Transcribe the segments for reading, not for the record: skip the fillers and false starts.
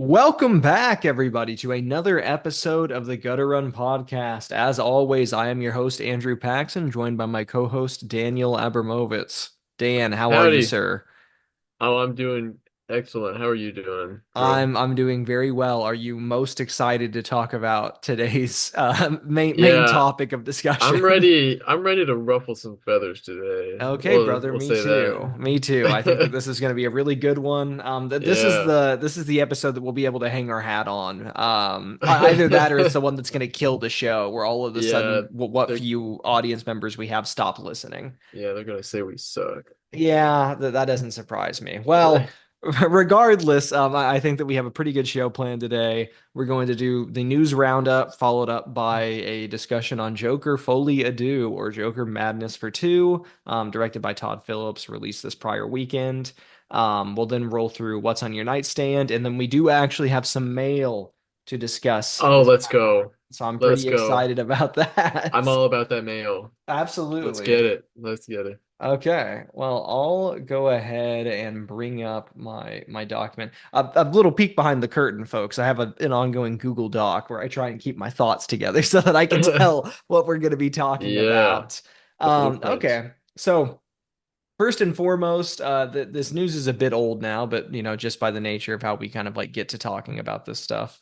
Welcome back, everybody, to another episode of the Gutter Run podcast. As always, I am your host, Andrew Paxson, joined by my co-host, Daniel Abramovitz. Dan, how are you, Howdy. sir? Oh, I'm doing excellent. How are you doing, bro? I'm doing very well. Are you most excited to talk about today's main Yeah, topic of discussion? I'm ready. I'm ready to ruffle some feathers today. Okay, We'll brother, we'll me say too. Me too. I think that that. this is going to be a really good one. This is Yeah. the episode that we'll be able to hang our hat on. Either that or it's the one that's going to kill the show, where all of a Yeah, sudden, what they're few audience members we have stop listening. they're gonna say we suck. Yeah, that doesn't surprise me. Well, regardless, I think that we have a pretty good show planned today. We're going to do the news roundup, followed up by a discussion on Joker Folie Adieu or Joker Madness for Two, directed by Todd Phillips, released this prior weekend. We'll then roll through what's on your nightstand, and then we do actually have some mail to discuss Oh, as let's well. go. So I'm Let's pretty go. excited about I'm that. all about that mail. Let's Absolutely. get it. Let's get it. Okay, well, I'll go ahead and bring up my document. A little peek behind the curtain, folks. I have an ongoing Google Doc where I try and keep my thoughts together so that I can tell what we're going to be talking Yeah, about. the blueprint. Okay, so first and foremost, this news is a bit old now, but just by the nature of how we kind of like get to talking about this stuff.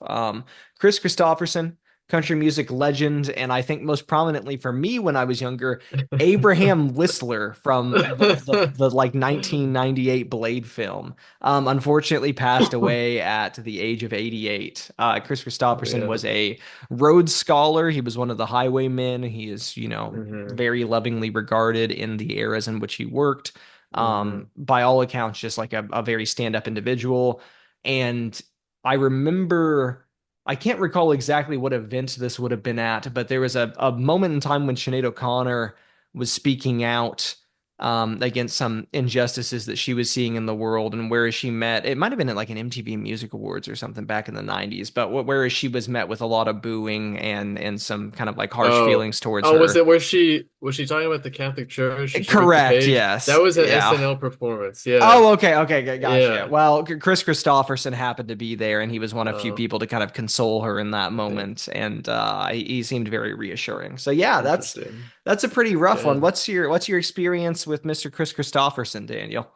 Chris Christopherson, country music legend, and I think most prominently for me when I was younger, Abraham Whistler from the like 1998 Blade film, unfortunately passed away at the age of 88. Chris Christopherson Yeah. was a Rhodes Scholar. He was one of the highwaymen. He is, hmm very lovingly regarded in the eras in which he worked. hmm By all accounts, just like a very stand-up individual. And I remember, I can't recall exactly what event this would have been at, but there was a moment in time when Sinead O'Connor was speaking out against some injustices that she was seeing in the world, and whereas she met, it might have been at like an MTV Music Awards or something back in the 90s, but whereas she was met with a lot of booing and some kind of like harsh Oh, feelings towards oh, was her. it was she talking about the Catholic Church and she ripped the Correct, page? That yes. was an Yeah. SNL performance. Yeah. Oh, okay, okay, gotcha. Yeah. Well, Chris Christopherson happened to be there, and he was one of few Oh, people to kind of console her in that okay. moment, and he seemed very reassuring. So yeah, Interesting. that's a pretty rough one. Yeah. What's your experience with Mr. Chris Christopherson, Daniel?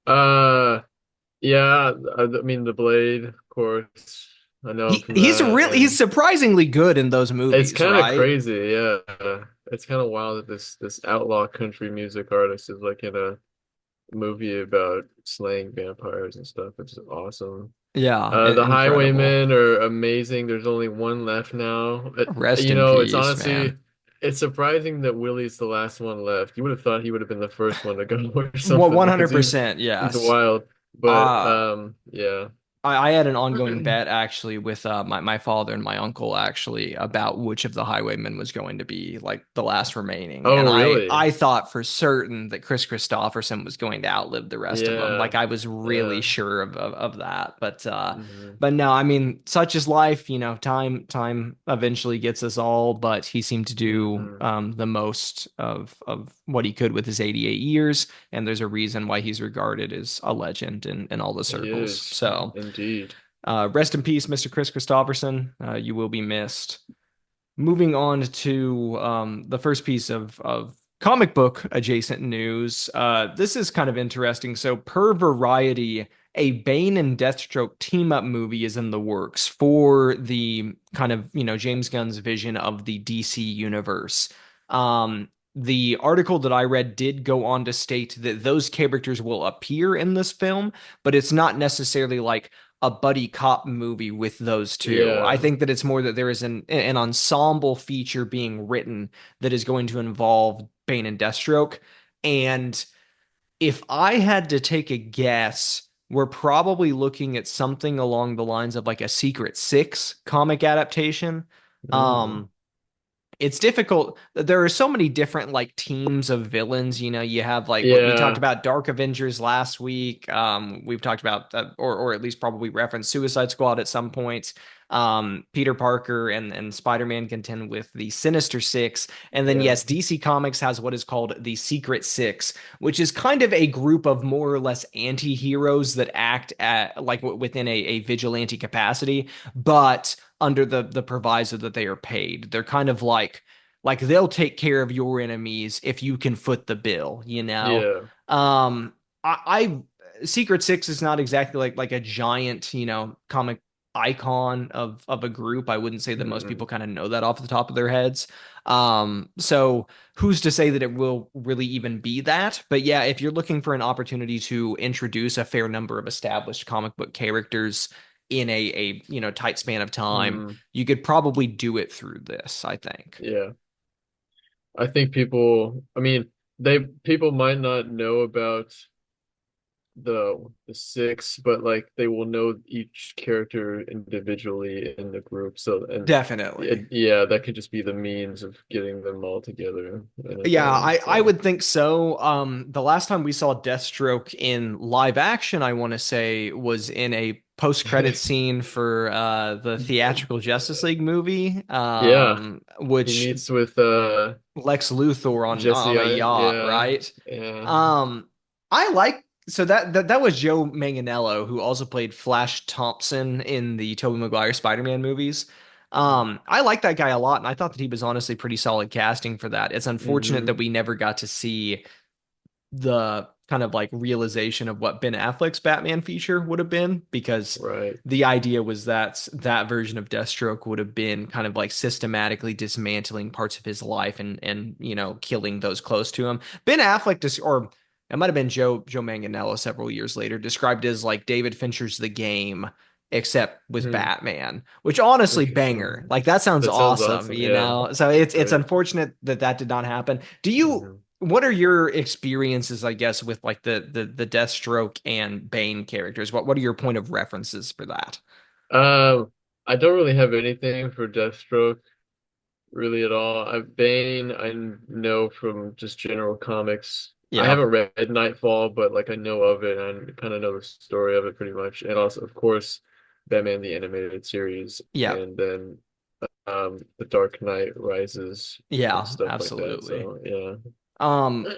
Uh, yeah, I mean the Blade, of course. I know him from that, He's and surprisingly good in those it's movies, kind of right? crazy. Yeah. It's kind of wild that this outlaw country music artist is like in a movie about slaying vampires and stuff. It's awesome. Yeah, The incredible. Highwaymen are amazing. There's only one left now. Rest You in know, it's peace, man. honestly, it's surprising that Willie's the last one left. You would have thought he would have been the first one to go or Well, something because he's 100%, he's yes. wild. But Uh yeah. I had an ongoing bet actually with my father and my uncle actually about which of the highwaymen was going to be like the last remaining. Oh, And really? I thought for certain that Chris Christopherson was going to outlive the rest of them. Like Yeah. I was really Yeah. sure of that. hmm But no, I mean, such is life, time eventually gets us all, but he seemed to do hmm the most of what he could with his 88 years, and there's a reason why he's regarded as a legend in all the He circles. is So indeed. rest in peace, Mr. Chris Christopherson. You will be missed. Moving on to the first piece of comic book adjacent news. This is kind of interesting. So, per Variety, a Bane and Deathstroke team up movie is in the works for the kind of, James Gunn's vision of the DC universe. The article that I read did go on to state that those characters will appear in this film, but it's not necessarily like a buddy cop movie with those two. I Yeah. think that it's more that there is an ensemble feature being written that is going to involve Bane and Deathstroke. And if I had to take a guess, we're probably looking at something along the lines of like a Secret Six comic adaptation. Mm. Um, it's difficult. There are so many different like teams of villains. You have like what we talked Yeah, about Dark Avengers last week. We've talked about or at least probably referenced Suicide Squad at some point. Peter Parker and Spider-Man contend with the Sinister Six. And then yeah, yes, DC Comics has what is called the Secret Six, which is kind of a group of more or less anti-heroes that act at like within a vigilante capacity, but under the proviso that they are paid. They're kind of like they'll take care of your enemies if you can foot the bill, you know. yeah. Um I Secret Six is not exactly like a giant, comic icon of a group. I wouldn't say that most people Mm-mm. kind of know that off the top of their heads. So who's to say that it will really even be that? But yeah, if you're looking for an opportunity to introduce a fair number of established comic book characters in a tight span of time, Mm, you could probably do it through this, I think. yeah. I think I mean, people might not know about the six, but like they will know each character individually in the group. So, and Definitely. yeah, that could just be the means of getting them all together in a Yeah, thing. I So, would think so. The last time we saw Deathstroke in live action, I want to say, was in a post-credit scene for the theatrical Justice League movie, yeah, he which meets with Lex Luthor on Jesse. a yacht, Yeah, right? yeah. Um, I like so that was Joe Manganiello, who also played Flash Thompson in the Tobey Maguire Spider-Man movies. I like that guy a lot, and I thought that he was honestly pretty solid casting for that. It's unfortunate that Mm-hmm. we never got to see the kind of like realization of what Ben Affleck's Batman feature would have been, because Right. the idea was that that version of Deathstroke would have been kind of like systematically dismantling parts of his life and killing those close to him. Ben Affleck or it might have been Joe Manganiello several years later described it as like David Fincher's The Game except with Hmm. Batman, which honestly banger. Interesting. Like that sounds That sounds awesome, awesome. Yeah. So it's Right. unfortunate that that did not happen. Do you Hmm. what are your experiences, I guess, with like the Deathstroke and Bane characters? What are your point of references for that? Um, I don't really have anything for Deathstroke really at all. Bane, I know from just general comics. I Yeah. haven't read Nightfall, but like I know of it and I kind of know the story of it pretty much. And also, of course, Batman the Animated Series, Yeah. and then The Dark Knight Rises and Yeah, stuff like that. absolutely. So yeah. Um,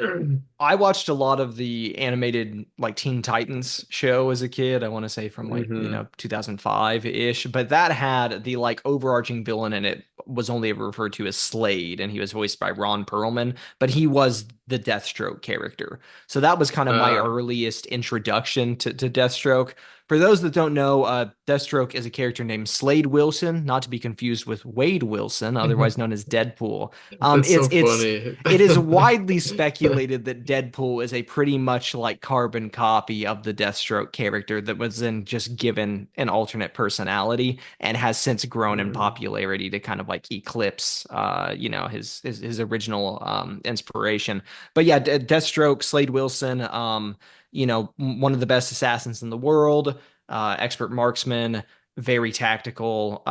I watched a lot of the animated like Teen Titans show as a kid. I want to say from like, Hmm. 2005-ish, but that had the like overarching villain in it was only ever referred to as Slade, and he was voiced by Ron Perlman, but he was the Deathstroke character. So that was kind of my Uh, earliest introduction to Deathstroke. For those that don't know, Deathstroke is a character named Slade Wilson, not to be confused with Wade Wilson, otherwise known as Deadpool. that's It's so it's funny. it is widely speculated that Deadpool is a pretty much like carbon copy of the Deathstroke character that was then just given an alternate personality and has since grown in Mm, popularity to kind of like eclipse, his original inspiration. But yeah, Deathstroke, Slade Wilson, one of the best assassins in the world, expert marksman, very tactical.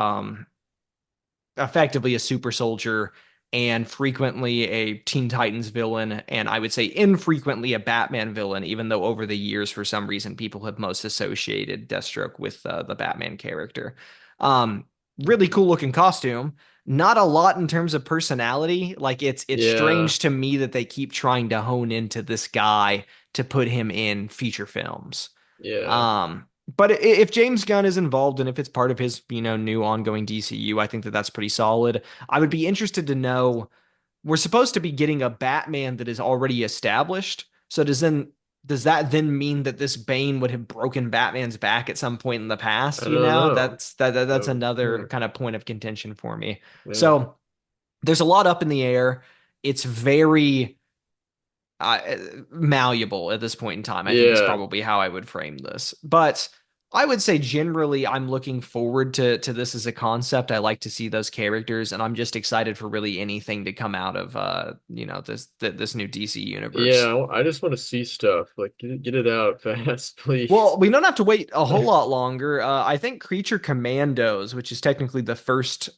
Effectively a super soldier and frequently a Teen Titans villain, and I would say infrequently a Batman villain, even though over the years, for some reason, people have most associated Deathstroke with the Batman character. Um, Really cool looking costume. Not a lot in terms of personality. Like it's yeah, strange to me that they keep trying to hone into this guy to put him in feature films. yeah, But if James Gunn is involved and if it's part of his, new ongoing DCU, I think that that's pretty solid. I would be interested to know, we're supposed to be getting a Batman that is already established. So does that then mean that this Bane would have broken Batman's back at some point in the past, I don't know. That's So, another kind of point of contention for me. yeah, So there's a lot up in the air. It's very malleable at this point in time, I think is yeah, probably how I would frame this. But I would say generally I'm looking forward to this as a concept. I like to see those characters, and I'm just excited for really anything to come out of this new DC yeah. universe. I just want to see stuff. Like, get it out fast, Well, please. we don't have to wait a whole lot longer. I think Creature Commandos, which is technically the first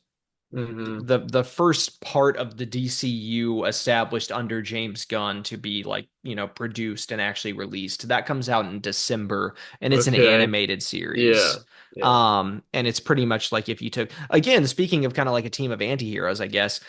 Hmm. the first part of the DCU established under James Gunn to be like, produced and actually released. That comes out in December and it's an Okay. animated Yeah. series. Yeah. And it's pretty much like if you took, again, speaking of kind of like a team of antiheroes, I guess,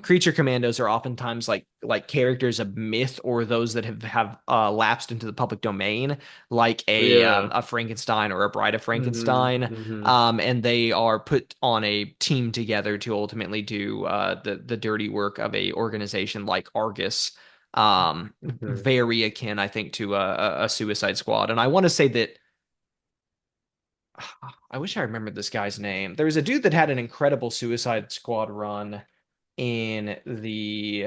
creature commandos are oftentimes like characters of myth or those that have lapsed into the public domain, like Yeah. a Frankenstein or a Bride of Hmm. Frankenstein. Hmm. And they are put on a team together to ultimately do the dirty work of a organization like Argus. Hmm. Very akin, I think, to a Suicide Squad. And I want to say that I wish I remembered this guy's name. There was a dude that had an incredible Suicide Squad run in the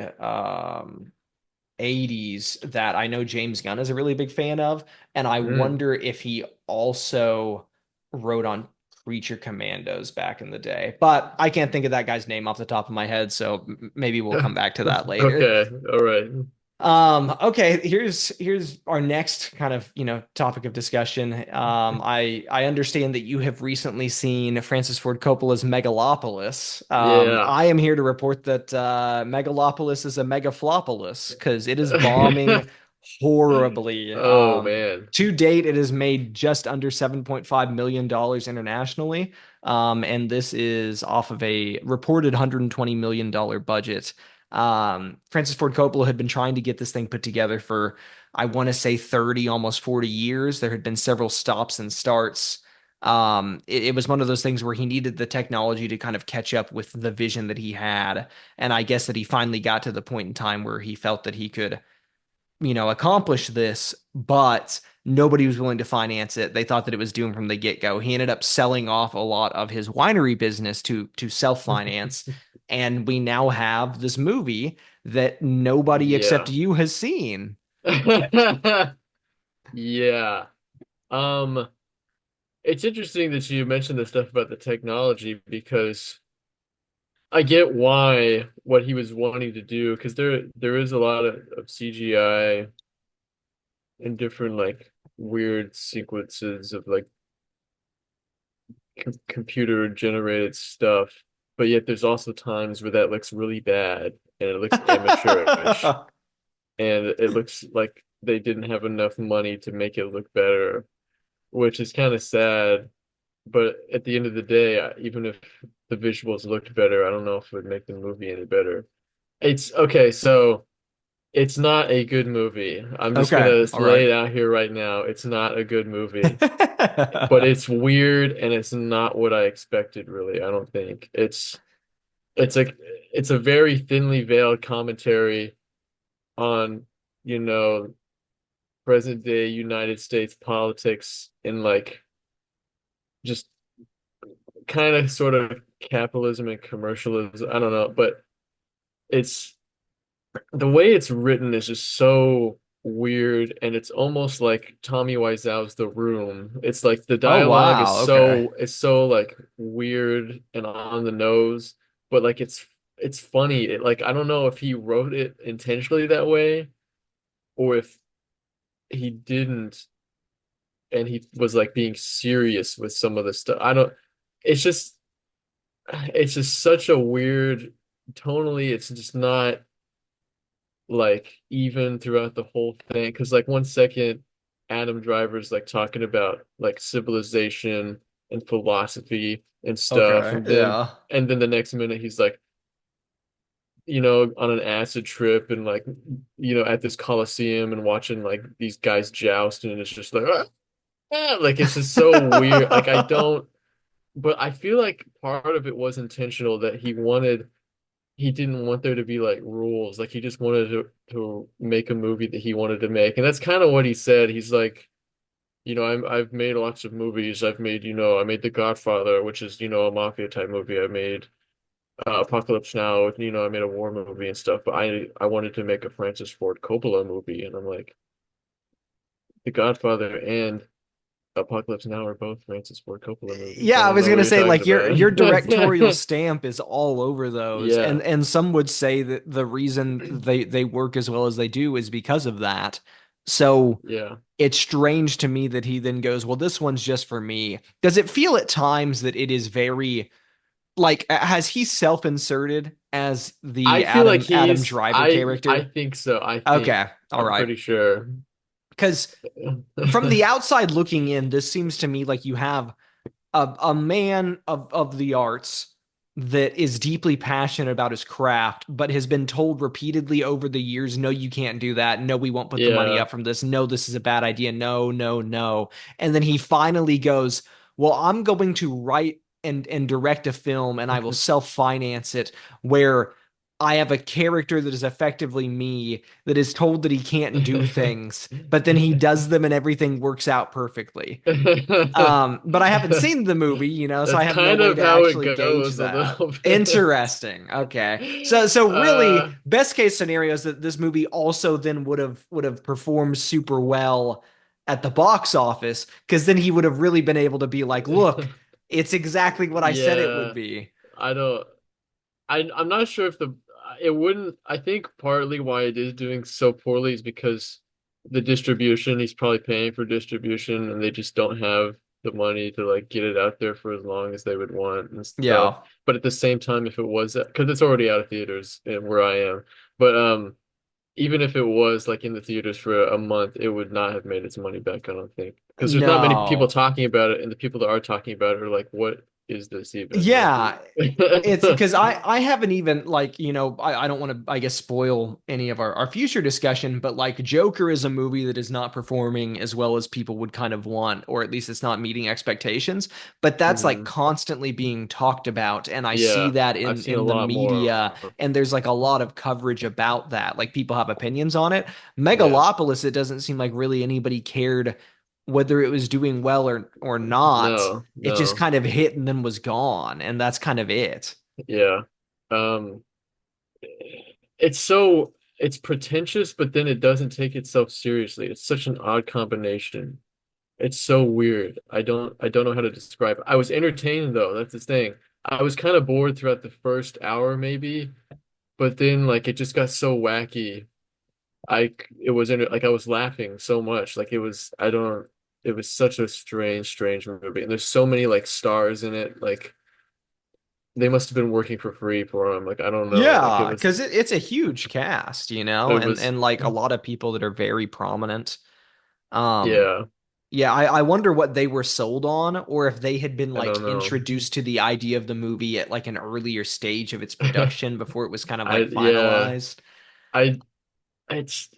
80s that I know James Gunn is a really big fan of, and I Mm. wonder if he also wrote on Creature Commandos back in the day. But I can't think of that guy's name off the top of my head, so maybe we'll come back to that later. Okay. All right. Okay, here's our next kind of, topic of discussion. I understand that you have recently seen Francis Ford Coppola's Megalopolis. Yeah. I am here to report that Megalopolis is a megaflopolis because it is bombing horribly. Oh man. To date, it has made just under $7.5 million internationally. And this is off of a reported $120 million budget. Francis Ford Coppola had been trying to get this thing put together for, I want to say 30, almost 40 years. There had been several stops and starts. It was one of those things where he needed the technology to kind of catch up with the vision that he had. And I guess that he finally got to the point in time where he felt that he could, accomplish this, but nobody was willing to finance it. They thought that it was doomed from the get-go. He ended up selling off a lot of his winery business to self-finance, and we now have this movie that nobody except Yeah. you has seen. Yeah. Um, it's interesting that you mentioned the stuff about the technology because I get why what he was wanting to do because there is a lot of CGI and different like weird sequences of like computer generated stuff, but yet there's also times where that looks really bad and it looks amateurish and it looks like they didn't have enough money to make it look better, which is kind of sad. But at the end of the day, even if the visuals looked better, I don't know if it would make the movie any better. It's okay, so it's not a good movie. I'm just Okay, gonna all lay right. it out here right now. It's not a good movie, but it's weird and it's not what I expected, really. I don't think. It's a it's a very thinly veiled commentary on, you know, present day United States politics and like just kind of sort of capitalism and commercialism. I don't know, but it's the way it's written is just so weird and it's almost like Tommy Wiseau's The Room. It's like the Oh dialogue is wow, okay. so like weird and on the nose, but like it's funny. It like I don't know if he wrote it intentionally that way or if he didn't and he was like being serious with some of the stuff. I don't it's just it's just such a weird tonally it's just not like even throughout the whole thing because like one second Adam Driver's like talking about like civilization and philosophy and stuff Okay, yeah. and then the next minute he's like on an acid trip and like at this Coliseum and watching like these guys joust and it's just like like it's just so weird like I don't but I feel like part of it was intentional that he didn't want there to be like rules. Like he just wanted to make a movie that he wanted to make. And that's kind of what he said. He's like, I've made lots of movies. I've made, I made The Godfather, which is, a mafia type movie. I made Apocalypse Now, I made a war movie and stuff. But I wanted to make a Francis Ford Coppola movie. And I'm like, The Godfather and Apocalypse Now are both Francis Ford Coppola movies. I Yeah, I don't was know what gonna you're say talking like your directorial about. stamp is all over those, and Yeah, some would say that the reason they work as well as they do is because of that. So yeah. it's strange to me that he then goes, "Well, this one's just for me." Does it feel at times that it is very Like, has he self-inserted as the I feel like Adam he's Driver I character? think so. Okay, all I'm right. pretty sure. Because from the outside looking in, this seems to me like you have a man of the arts that is deeply passionate about his craft, but has been told repeatedly over the years, no, you can't do that. No, we won't put the money Yeah. up from this. No, this is a bad idea. No, no, no. And then he finally goes, well, I'm going to write and direct a film and I will self-finance it where I have a character that is effectively me that is told that he can't do things, but then he does them and everything works out perfectly. But I haven't seen the movie, so I That's have no kind way of to how it actually gauge goes a that. little bit. Interesting. Okay. So really, Uh, best case scenario is that this movie also then would have performed super well at the box office, because then he would have really been able to be like, look, it's exactly what I said it would yeah, be. I don't. I'm not sure if the it wouldn't. I think partly why it is doing so poorly is because the distribution. He's probably paying for distribution, and they just don't have the money to like get it out there for as long as they would want and stuff. Yeah. But at the same time, if it was because it's already out of theaters where I am, but even if it was like in the theaters for a month, it would not have made its money back, I don't think. Because there's not many people No. talking about it, and the people that are talking about it are like, what is this even? Like, Yeah, it's because I haven't even, like, I don't want to, I guess, spoil any of our future discussion, but like Joker is a movie that is not performing as well as people would kind of want, or at least it's not meeting expectations. But that's like mhm. constantly being talked about, and I see Yeah, that I've in seen a in the lot media, more. and there's like a lot of coverage about that. Like people have opinions on it. Yeah. Megalopolis, it doesn't seem like really anybody cared whether it was doing well or not. No, It just no. kind of hit and then was gone, and that's kind of it. Yeah. Um, it's pretentious, but then it doesn't take itself seriously. It's such an odd combination. It's so weird. I don't know how to describe it. I was entertained though. That's the thing. I was kind of bored throughout the first hour maybe, but then like it just got so wacky. It was like I was laughing so much. Like I don't it was such a strange movie. And there's so many like stars in it. Like they must have been working for free for them. Like I don't know. Like Yeah, because it's a huge cast, it and was like a lot of people that are very prominent. Um, yeah, yeah, I wonder what they were sold on, or if they had been I don't like know. introduced to the idea of the movie at like an earlier stage of its production before it was kind of like Yeah. finalized. I it's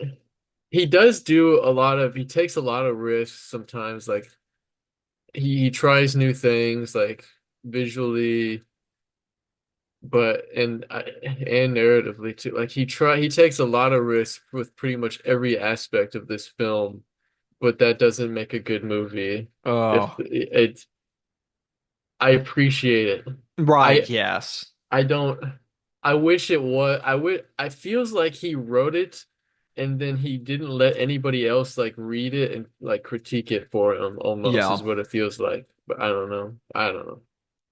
he does do a lot of he takes a lot of risks sometimes. Like he tries new things like visually, but and narratively too. Like he takes a lot of risks with pretty much every aspect of this film, but that doesn't make a good movie. If Oh, it, I appreciate it. right, I yes. I don't. I wish it was. I would. I feels like he wrote it, and then he didn't let anybody else like read it and like critique it for him. Almost is Yeah. what it feels like. But I don't know. I don't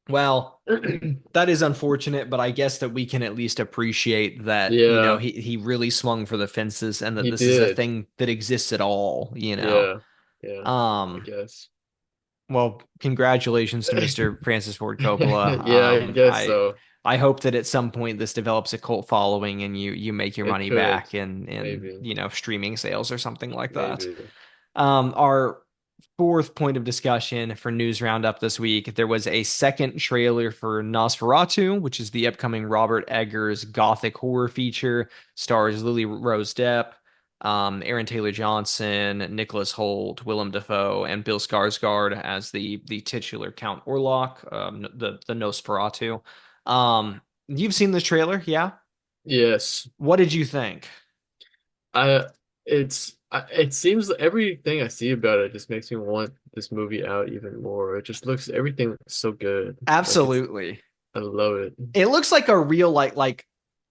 Well, know. that is unfortunate, but I guess that we can at least appreciate that, Yeah, he really swung for the fences and that he this is a did. thing that exists at all. Yeah, yeah. I Um, guess. well, congratulations to Mr. Francis Ford Coppola. Yeah, I guess so. I hope that at some point this develops a cult following and you make your It money could. back in Maybe. streaming sales or something like that. Maybe. Our fourth point of discussion for news roundup this week, there was a second trailer for Nosferatu, which is the upcoming Robert Eggers gothic horror feature. Stars Lily Rose Depp, Aaron Taylor Johnson, Nicholas Hoult, Willem Dafoe, and Bill Skarsgård as the titular Count Orlok, the Nosferatu. You've seen this trailer, yeah? Yes. What did you think? I it seems everything I see about it just makes me want this movie out even more. It just looks everything looks so good. Like Absolutely. I love it. It looks like a real like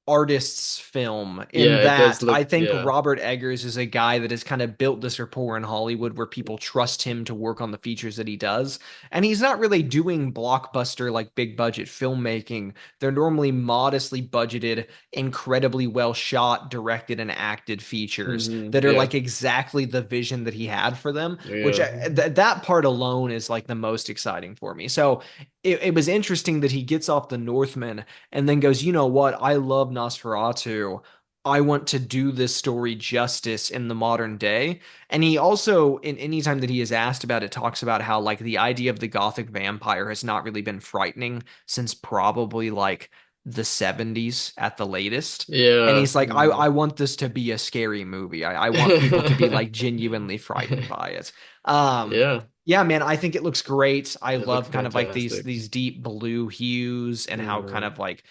artist's film in Yeah, it does that look I think yeah. Robert Eggers is a guy that has kind of built this rapport in Hollywood where people trust him to work on the features that he does. And he's not really doing blockbuster like big budget filmmaking. They're normally modestly budgeted, incredibly well shot, directed, and acted features that are Yeah. like exactly the vision that he had for them, which Yeah. that part alone is like the most exciting for me. So it was interesting that he gets off the Northman and then goes, you know what? I love Nosferatu. I want to do this story justice in the modern day. And he also, in any time that he is asked about it, talks about how like the idea of the Gothic vampire has not really been frightening since probably like the 70s at the latest. And Yeah. he's like, I want this to be a scary movie. I want people to be like genuinely frightened by it. Um, Yeah, yeah, man, I think it looks great. I it looks love kind of like these fantastic. these deep blue hues and how kind Hmm. of like,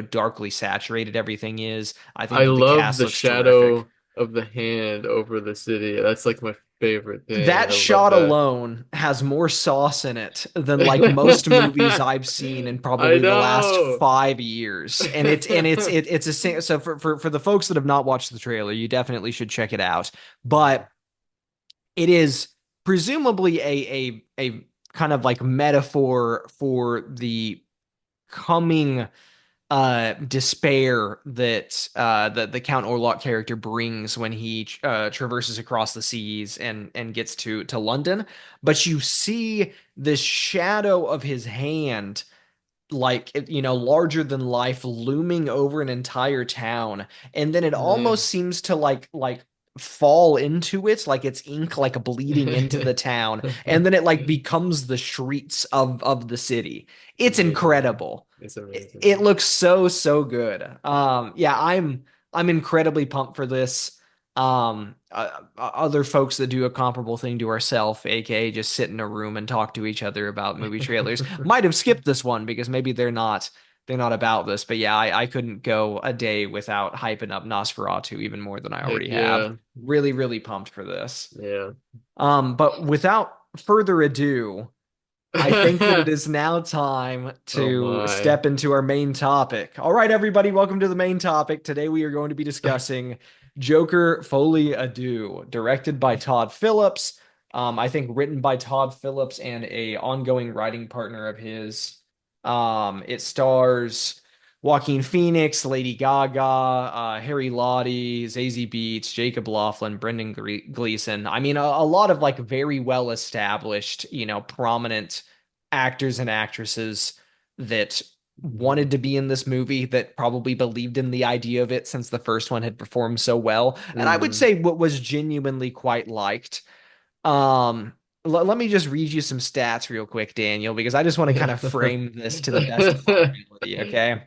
darkly saturated everything is. I I think that the love cast the looks terrific. shadow of the hand over the city. That's like my favorite thing. That I love shot that. alone has more sauce in it than like most movies I've seen in I probably the last know. 5 years. And it's so for the folks that have not watched the trailer, you definitely should check it out. But it is presumably a kind of like metaphor for the coming despair that the Count Orlok character brings when he traverses across the seas and gets to London. But you see the shadow of his hand, like, larger than life, looming over an entire town, and then it almost Mm. seems to like fall into it, like it's ink like bleeding into the town, and then it like becomes the streets of the city. It's Amazing. incredible. It's It amazing. looks so good. Yeah, I'm incredibly pumped for this. Other folks that do a comparable thing to ourselves, aka just sit in a room and talk to each other about movie trailers, might have skipped this one because maybe they're not about this. But yeah, I couldn't go a day without hyping up Nosferatu even more than I Heck already have. yeah. Really, really pumped for this. Yeah. But without further ado, I think that it is now time Oh to my. step into our main topic. All right, everybody, welcome to the main topic. Today we are going to be discussing Joker Folie Adieu, directed by Todd Phillips. I think written by Todd Phillips and a ongoing writing partner of his. It stars Joaquin Phoenix, Lady Gaga, Harry Lottie, Zazie Beetz, Jacob Laughlin, Brendan Gleeson. I mean, a lot of like very well established, prominent actors and actresses that wanted to be in this movie, that probably believed in the idea of it since the first one had performed so well. And I would Hmm. say what was genuinely quite liked. Um, Let me just read you some stats real quick, Daniel, because I just want to kind Yeah. of frame this to the best of our ability. Okay.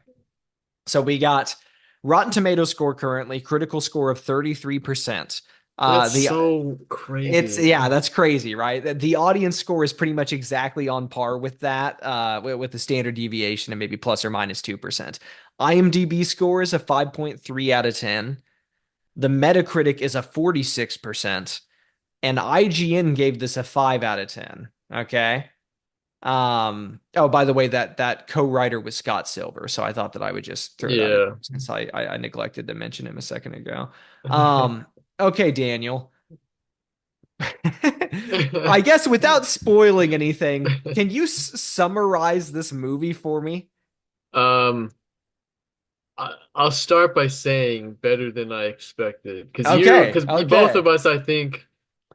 So we got Rotten Tomatoes score currently, critical score of 33%. That's The so it's crazy. Yeah, that's crazy, right? The audience score is pretty much exactly on par with that, with the standard deviation and maybe plus or minus 2%. IMDb score is a 5.3 out of 10. The Metacritic is a 46%, and IGN gave this a 5 out of 10. Okay. Oh, by the way, that co-writer was Scott Silver, so I thought that I would just throw that in Yeah. since I neglected to mention him a second ago. Um, okay, Daniel. I guess without spoiling anything, can you summarize this movie for me? Um, I'll start by saying better than I expected because Okay, because both of okay. us, I think,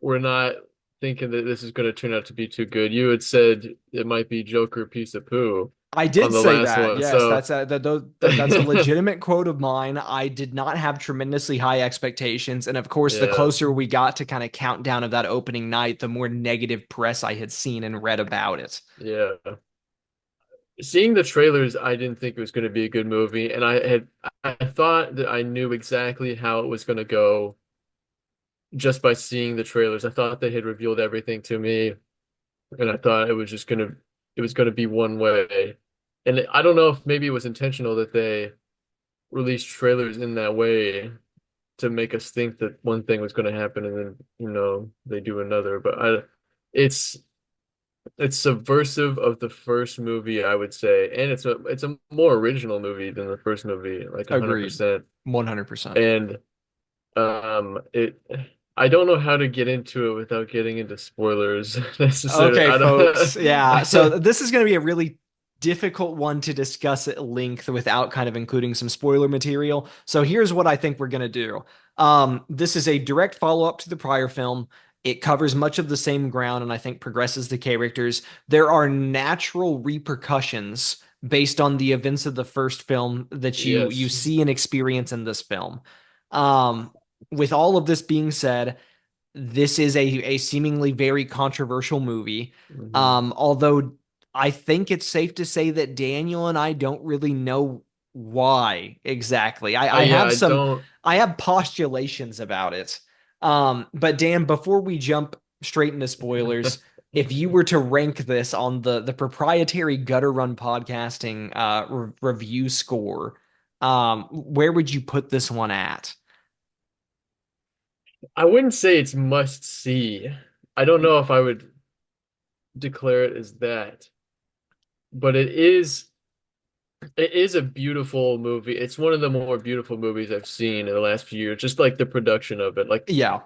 were not thinking that this is going to turn out to be too good. You had said it might be Joker piece of poo I on did the say last that. one, Yes, so that's a legitimate quote of mine. I did not have tremendously high expectations, and of course, the yeah, closer we got to kind of countdown of that opening night, the more negative press I had seen and read about it. yeah. Seeing the trailers, I didn't think it was going to be a good movie, and I thought that I knew exactly how it was going to go just by seeing the trailers. I thought they had revealed everything to me, and I thought it was gonna be one way. And I don't know if maybe it was intentional that they released trailers in that way to make us think that one thing was going to happen and then they do another. But it's it's subversive of the first movie, I would say, and it's a more original movie than the first movie, like Agreed. 100%. 100%. And it I don't know how to get into it without getting into spoilers necessarily. Okay, I folks. Yeah. So don't. this is going to be a really difficult one to discuss at length without kind of including some spoiler material. So here's what I think we're going to do. This is a direct follow-up to the prior film. It covers much of the same ground and I think progresses the characters. There are natural repercussions based on the events of the first film that you Yes. see and experience in this film. Um, with all of this being said, this is a seemingly very controversial movie. Hmm. Although I think it's safe to say that Daniel and I don't really know why exactly. I Yeah, have I some don't. I have postulations about it. But Dan, before we jump straight into spoilers, if you were to rank this on the proprietary Gutter Run podcasting review score, where would you put this one at? I wouldn't say it's must see. I don't know if I would declare it as that, but it is a beautiful movie. It's one of the more beautiful movies I've seen in the last few years. Just like the production of it. Like Yeah.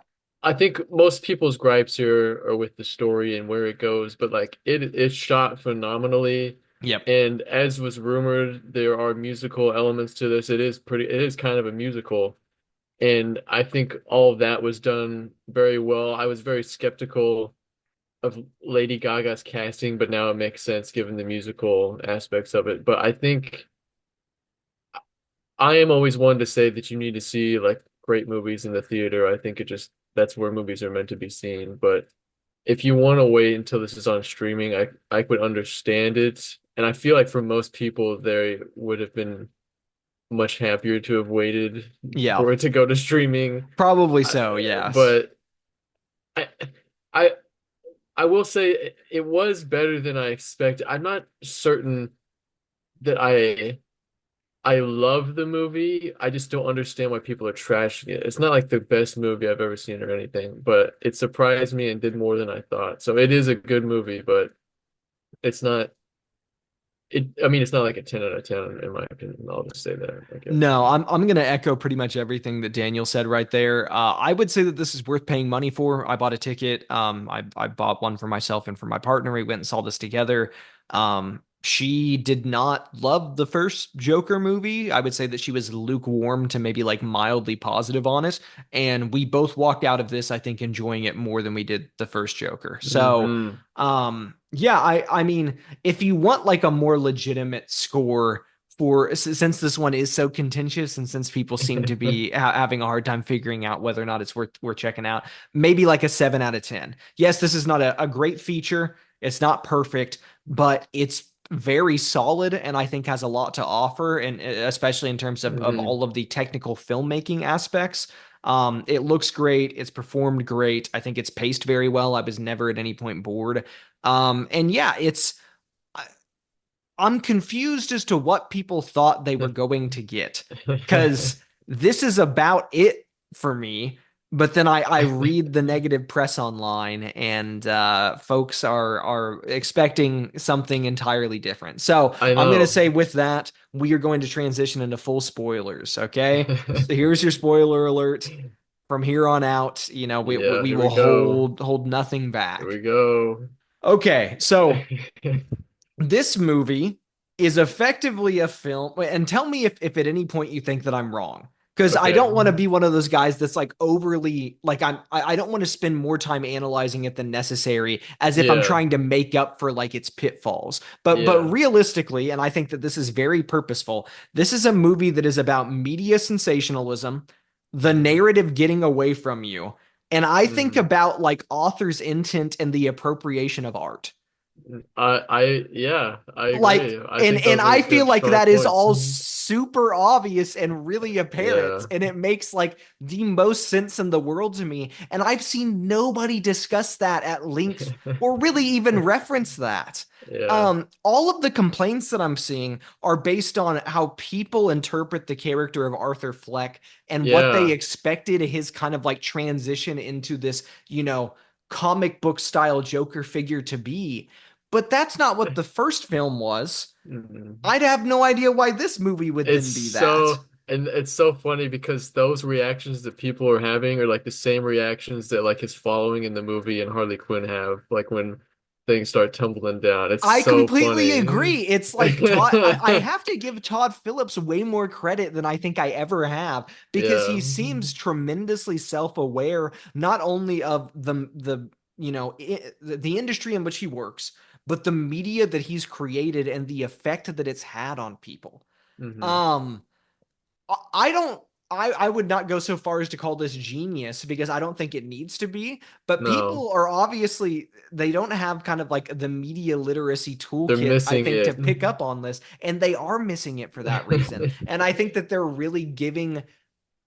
I think most people's gripes here are with the story and where it goes, but like it is shot phenomenally. Yep. And as was rumored, there are musical elements to this. It is kind of a musical. And I think all of that was done very well. I was very skeptical of Lady Gaga's casting, but now it makes sense given the musical aspects of it. But I think I am always one to say that you need to see like great movies in the theater. I think it just that's where movies are meant to be seen. But if you want to wait until this is on streaming, I would understand it. And I feel like for most people, they would have been much happier to have waited Yeah. for it to go to streaming. Probably I, so, yes. but I, I, I will say it was better than I expected. I'm not certain that I love the movie. I just don't understand why people are trashing it. It's not like the best movie I've ever seen or anything, but it surprised me and did more than I thought. So it is a good movie, but it's not I mean it's not like a 10 out of 10 in my opinion. I'll just say that, I guess. No, I'm gonna echo pretty much everything that Daniel said right there. I would say that this is worth paying money for. I bought a ticket. I bought one for myself and for my partner. We went and saw this together. She did not love the first Joker movie. I would say that she was lukewarm to maybe like mildly positive on it. And we both walked out of this, I think, enjoying it more than we did the first Joker. So, Hmm. yeah, I mean, if you want like a more legitimate score for since this one is so contentious and since people seem to be having a hard time figuring out whether or not it's worth checking out, maybe like a 7 out of 10. Yes, this is not a great feature. It's not perfect, but it's very solid and I think has a lot to offer, and especially in terms of Hmm. all of the technical filmmaking aspects. It looks great. It's performed great. I think it's paced very well. I was never at any point bored. And yeah, I'm confused as to what people thought they were going to get because this is about it for me. But then I read the negative press online and folks are expecting something entirely different. So I I'm going to know. say with that, we are going to transition into full spoilers. Okay. So here's your spoiler alert. From here on out, Yeah, we here will we go. hold nothing Here we back. go. Okay. So this movie is effectively a film. And tell me if at any point you think that I'm wrong. Because I Okay. don't want to be one of those guys that's like overly like I don't want to spend more time analyzing it than necessary as if I'm Yeah. trying to make up for like its pitfalls. But Yeah. realistically, and I think that this is very purposeful, this is a movie that is about media sensationalism, the narrative getting away from you, and I think Mhm. about like author's intent and the appropriation of art. Yeah, I Like agree. I and think and those are I feel good, like strong that is points. all super obvious and really apparent Yeah. and it makes like the most sense in the world to me, and I've seen nobody discuss that at length or really even reference that. Yeah. All of the complaints that I'm seeing are based on how people interpret the character of Arthur Fleck and what they Yeah. expected his kind of like transition into this, comic book style Joker figure to be. But that's not what the first film was. Mhm. I'd have no idea why this movie would then be that. It's so funny because those reactions that people are having are like the same reactions that like his following in the movie and Harley Quinn have. Like when things start tumbling down. It's I so completely funny. agree. It's like Todd, I have to give Todd Phillips way more credit than I think I ever have because Yeah. he seems tremendously self-aware, not only of the industry in which he works, but the media that he's created and the effect that it's had on people. Hmm. Um, I don't. I would not go so far as to call this genius because I don't think it needs to be. But No, people are obviously they don't have kind of like the media literacy they're toolkit, I missing think, to it. pick up on this, and they are missing it for that reason. And I think that they're really giving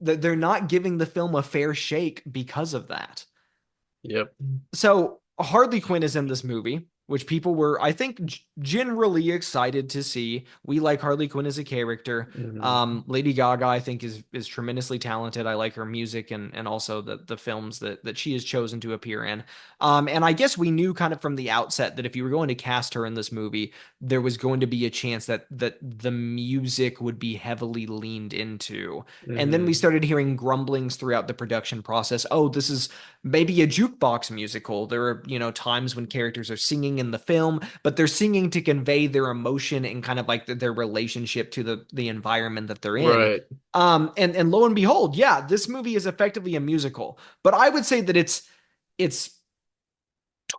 that they're not giving the film a fair shake because of that. Yep. So Harley Quinn is in this movie, which people were, I think, generally excited to see. We like Harley Quinn as a character. Hmm. Lady Gaga, I think, is tremendously talented. I like her music and also the films that she has chosen to appear in. And I guess we knew kind of from the outset that if you were going to cast her in this movie, there was going to be a chance that the music would be heavily leaned into. And then we Hmm. started hearing grumblings throughout the production process. Oh, this is maybe a jukebox musical. There are, times when characters are singing in the film, but they're singing to convey their emotion and kind of like their relationship to the environment that they're in. Right. And lo and behold, yeah, this movie is effectively a musical. But I would say that it's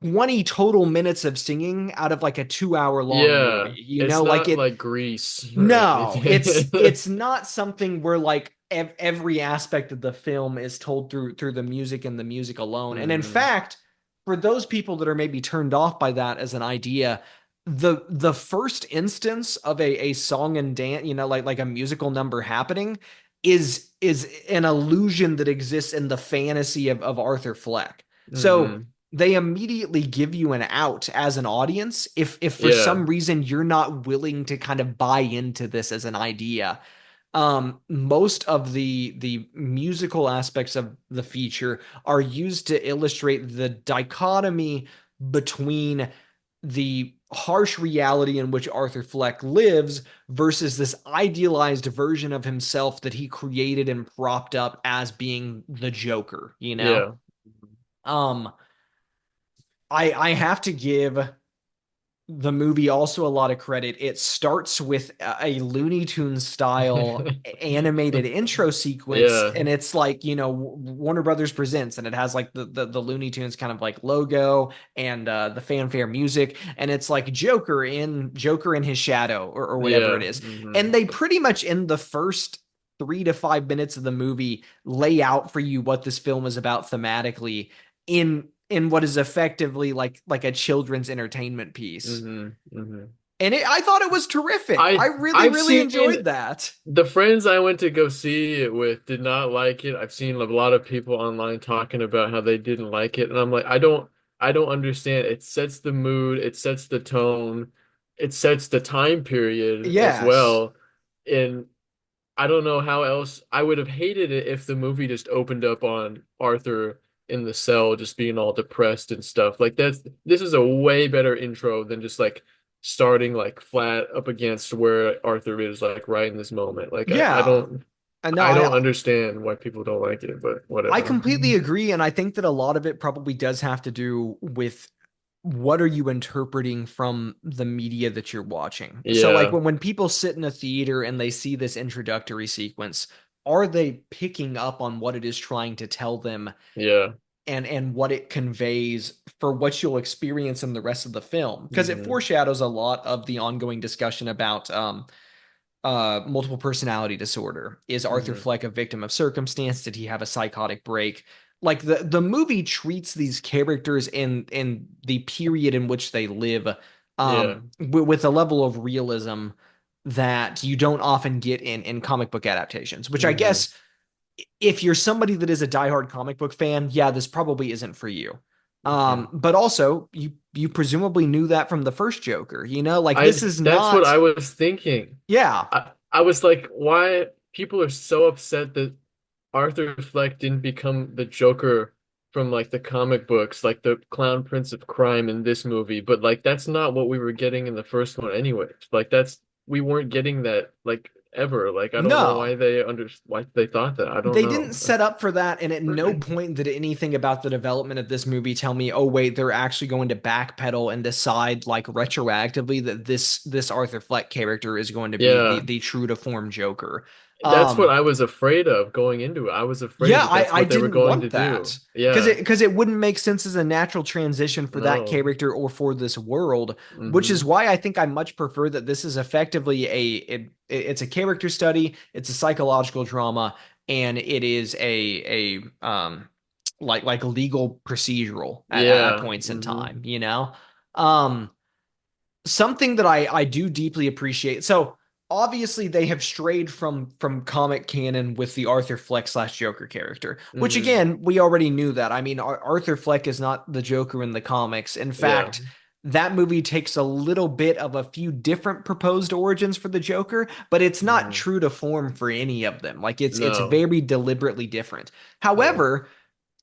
20 total minutes of singing out of like a 2 hour long movie. Yeah. It's Like not it like Grease or no, it's anything. it's not something where like every aspect of the film is told through the music and the music alone. And in Hmm. fact, for those people that are maybe turned off by that as an idea, the first instance of a song and dance, like a musical number happening is an illusion that exists in the fantasy of Arthur Fleck. So Hmm. they immediately give you an out as an audience if for Yeah. some reason you're not willing to kind of buy into this as an idea. Most of the musical aspects of the feature are used to illustrate the dichotomy between the harsh reality in which Arthur Fleck lives versus this idealized version of himself that he created and propped up as being the Joker. Yeah. Um, I have to give the movie also a lot of credit. It starts with a Looney Tunes style animated intro sequence, Yeah. and it's like Warner Brothers presents, and it has like the Looney Tunes kind of like logo and the fanfare music, and it's like Joker in his shadow or whatever it Yeah. is, Hmm. and they pretty much in the first 3 to 5 minutes of the movie lay out for you what this film is about thematically in what is effectively like a children's entertainment piece. Hmm. Hmm. And I thought it was terrific. I really, I've really seen enjoyed that. the friends I went to go see it with did not like it. I've seen a lot of people online talking about how they didn't like it, and I'm like, I don't understand. It sets the mood, it sets the tone, it sets the time period as Yes. well. And I don't know how else I would have hated it if the movie just opened up on Arthur in the cell just being all depressed and stuff. Like this is a way better intro than just like starting like flat up against where Arthur is like right in this moment. Like Yeah. No, I don't understand why people don't like it, but I whatever. completely agree, and I think that a lot of it probably does have to do with what are you interpreting from the media that you're watching. So like Yeah, when people sit in a theater and they see this introductory sequence, are they picking up on what it is trying to tell them yeah. and what it conveys for what you'll experience in the rest of the film because it Hmm. foreshadows a lot of the ongoing discussion about multiple personality disorder. Is Arthur Hmm. Fleck a victim of circumstance? Did he have a psychotic break? Like the movie treats these characters in the period in which they live Yeah. with a level of realism that you don't often get in comic book adaptations, which I Hmm. guess if you're somebody that is a diehard comic book fan, yeah, this probably isn't for you. Hmm. But also you presumably knew that from the first Joker, like this is That's what not, I was thinking. yeah, I was like, why people are so upset that Arthur Fleck didn't become the Joker from like the comic books, like the Clown Prince of Crime in this movie, but like that's not what we were getting in the first one anyway. Like we weren't getting that. Like ever. Like I don't know No. why they thought that. I don't They didn't know. set up for that, and at no point did anything about the development of this movie tell me, oh wait, they're actually going to backpedal and decide like retroactively that this Arthur Fleck character is going to be Yeah, the true to form Joker. that's what Um, I was afraid of going into it. I was afraid yeah, that that's I what they were didn't going to want that do. Yeah, because it wouldn't make sense as a natural transition for that no. character or for this world, which is Hmm. why I think I much prefer that this is effectively it's a character study, it's a psychological drama, and it is like legal procedural at Yeah. points in Hmm. time, you know? Um, something that I do deeply appreciate. So obviously they have strayed from comic canon with the Arthur Fleck slash Joker character, which Hmm. again we already knew that. I mean, Arthur Fleck is not the Joker in the comics. In Yeah. fact, that movie takes a little bit of a few different proposed origins for the Joker, but it's not Hmm. true to form for any of them. Like it's No. very deliberately different. Yeah. However,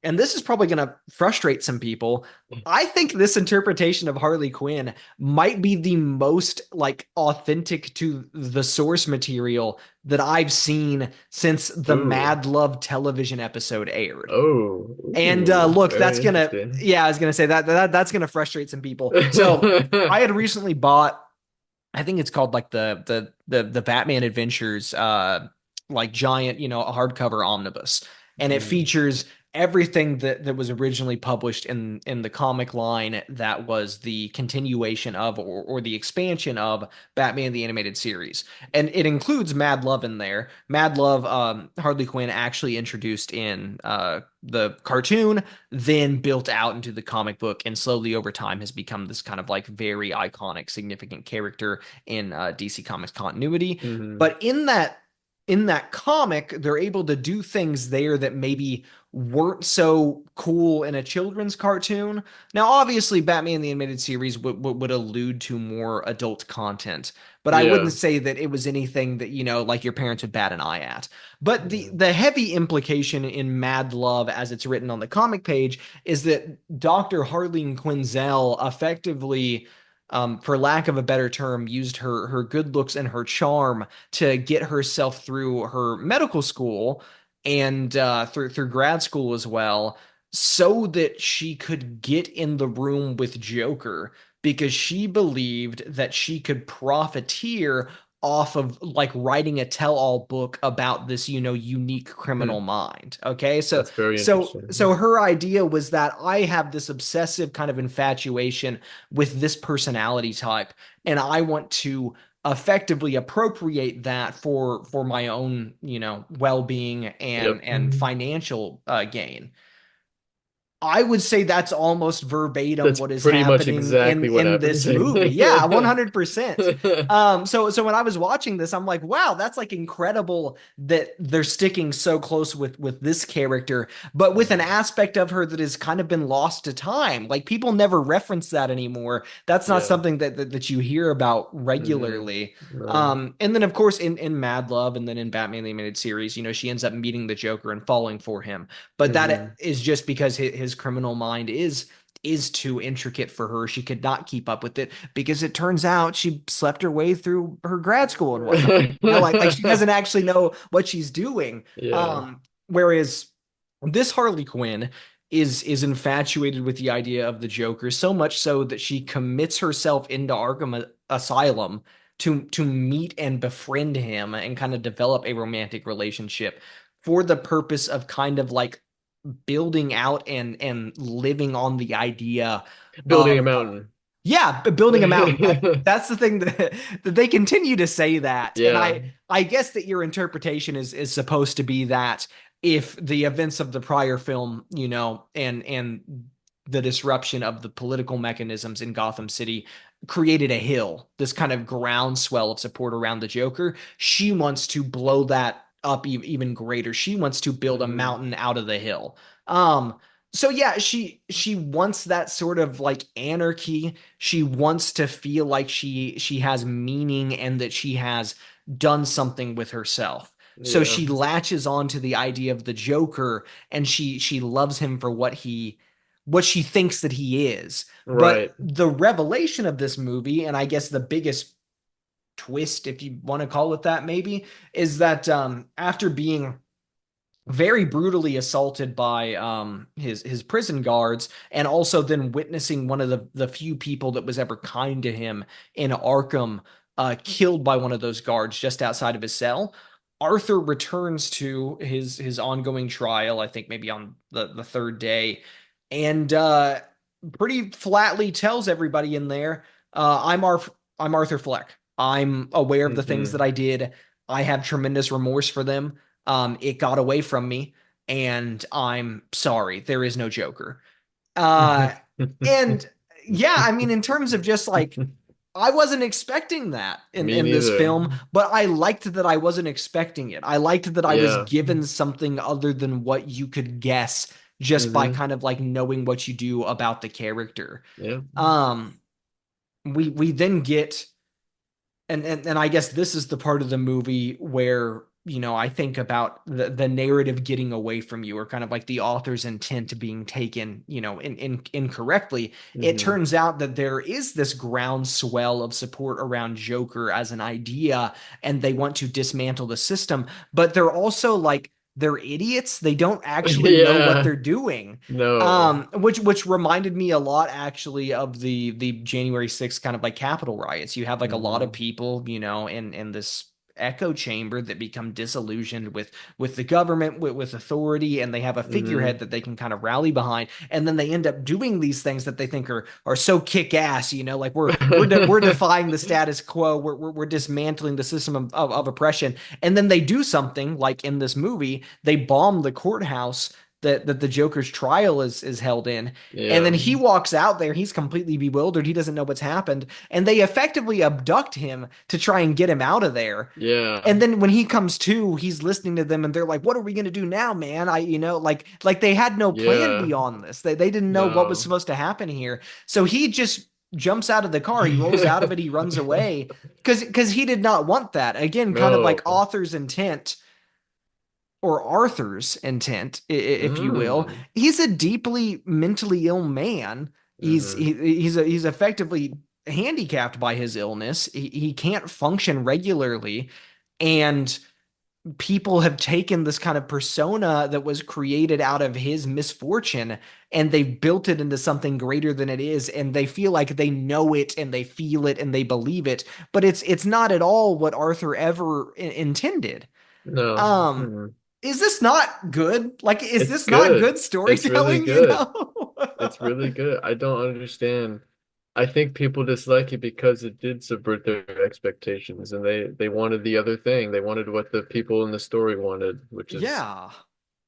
and this is probably going to frustrate some people. I think this interpretation of Harley Quinn might be the most like authentic to the source material that I've seen since the Ooh. Mad Love television episode aired. Oh. And Ooh. look, Very that's gonna, interesting. yeah, I was gonna say that's gonna frustrate some people. So I had recently bought, I think it's called like the Batman Adventures like giant, you know, a hardcover omnibus. And it Mm. features everything that was originally published in the comic line that was the continuation of or the expansion of Batman the Animated Series. And it includes Mad Love in there. Mad Love, Harley Quinn actually introduced in the cartoon, then built out into the comic book, and slowly over time has become this kind of like very iconic, significant character in DC Comics continuity. Hmm. But in that comic, they're able to do things there that maybe weren't so cool in a children's cartoon. Now, obviously, Batman the Animated Series would allude to more adult content, but I wouldn't Yeah. say that it was anything that, you know, like your parents would bat an eye at. But Yeah. the heavy implication in Mad Love, as it's written on the comic page, is that Dr. Harleen Quinzel effectively, for lack of a better term, used her good looks and her charm to get herself through her medical school and through grad school as well, so that she could get in the room with Joker because she believed that she could profiteer off of like writing a tell-all book about this, you know, unique criminal Hmm. mind. Okay, That's very so interesting. her idea was that I have this obsessive kind of infatuation with this personality type, and I want to effectively appropriate that for my own, you know, well-being Yep. and financial gain. I would say that's almost verbatim That's what is pretty much happening exactly what in happens. this movie. Yeah, 100%. So when I was watching this, I'm like, wow, that's like incredible that they're sticking so close with this character, but with an Mhm. aspect of her that has kind of been lost to time. Like people never reference that anymore. That's not Yeah. something that you hear about Hmm. regularly. No. And then of course in Mad Love and then in Batman the Animated Series, you know, she ends up meeting the Joker and falling for him, but that Hmm. is just because his criminal mind is too intricate for her. She could not keep up with it because it turns out she slept her way through her grad school and whatnot. You know, like she doesn't actually know what she's doing. Yeah. Whereas this Harley Quinn is infatuated with the idea of the Joker so much so that she commits herself into Arkham Asylum to meet and befriend him and kind of develop a romantic relationship for the purpose of kind of like building out and living on the idea Building a of mountain. yeah, building a mountain. That's the thing that they continue to say that, and Yeah. I guess that your interpretation is supposed to be that if the events of the prior film, you know, and the disruption of the political mechanisms in Gotham City created a hill, this kind of groundswell of support around the Joker, she wants to blow that up even greater. She wants to build a Hmm. mountain out of the hill. Um, so yeah, she wants that sort of like anarchy. She wants to feel like she has meaning and that she has done something with herself. So Yeah. she latches on to the idea of the Joker and she loves him for what she thinks that he is. But Right. the revelation of this movie, and I guess the biggest twist, if you want to call it that, maybe, is that after being very brutally assaulted by his prison guards, and also then witnessing one of the few people that was ever kind to him in Arkham killed by one of those guards just outside of his cell. Arthur returns to his ongoing trial, I think maybe on the third day, and pretty flatly tells everybody in there, I'm Arthur Fleck. I'm aware of the things that Hmm. I did. I have tremendous remorse for them. It got away from me, and I'm sorry. There is no Joker. Uh, and yeah, I mean, in terms of just like, I wasn't expecting that Me in this neither. film, but I liked that I wasn't expecting it. I liked that I was Yeah. given something other than what you could guess just by Hmm. kind of like knowing what you do about the character. Yeah. Um, we then get and I guess this is the part of the movie where, I think about the narrative getting away from you, or kind of like the author's intent being taken, incorrectly. It Hmm. turns out that there is this groundswell of support around Joker as an idea, and they want to dismantle the system, but they're also like, they're idiots. They don't actually know what Yeah. they're doing. No. Which reminded me a lot actually of the January 6th kind of like Capitol riots. You have like a lot of Hmm. people, in this echo chamber that become disillusioned with the government, with authority, and they have a Hmm. figurehead that they can kind of rally behind, and then they end up doing these things that they think are so kick ass, like we're defying the status quo, we're dismantling the system of oppression, and then they do something like in this movie, they bomb the courthouse that the Joker's trial is held in. And then Yeah. he walks out there, he's completely bewildered, he doesn't know what's happened, and they effectively abduct him to try and get him out of there. Yeah. And then when he comes to, he's listening to them and they're like, "What are we going to do now, man?" Like they had no plan Yeah. beyond this. They didn't know what was No. supposed to happen here. So he just jumps out of the car, he rolls out of it, he runs away because he did not want that. Again, kind of like No. author's intent, or Arthur's intent, if you will. Mm. He's a deeply mentally ill man. Hmm. He's effectively handicapped by his illness. He can't function regularly, and people have taken this kind of persona that was created out of his misfortune, and they've built it into something greater than it is, and they feel like they know it and they feel it and they believe it, but it's not at all what Arthur ever intended. No. um Mm. is this not good? Like, is It's this not good. good It's really storytelling, good. It's really Like, good. I don't understand. I think people dislike it because it did subvert their expectations and they wanted the other thing. They wanted what the people in the story wanted, which is yeah.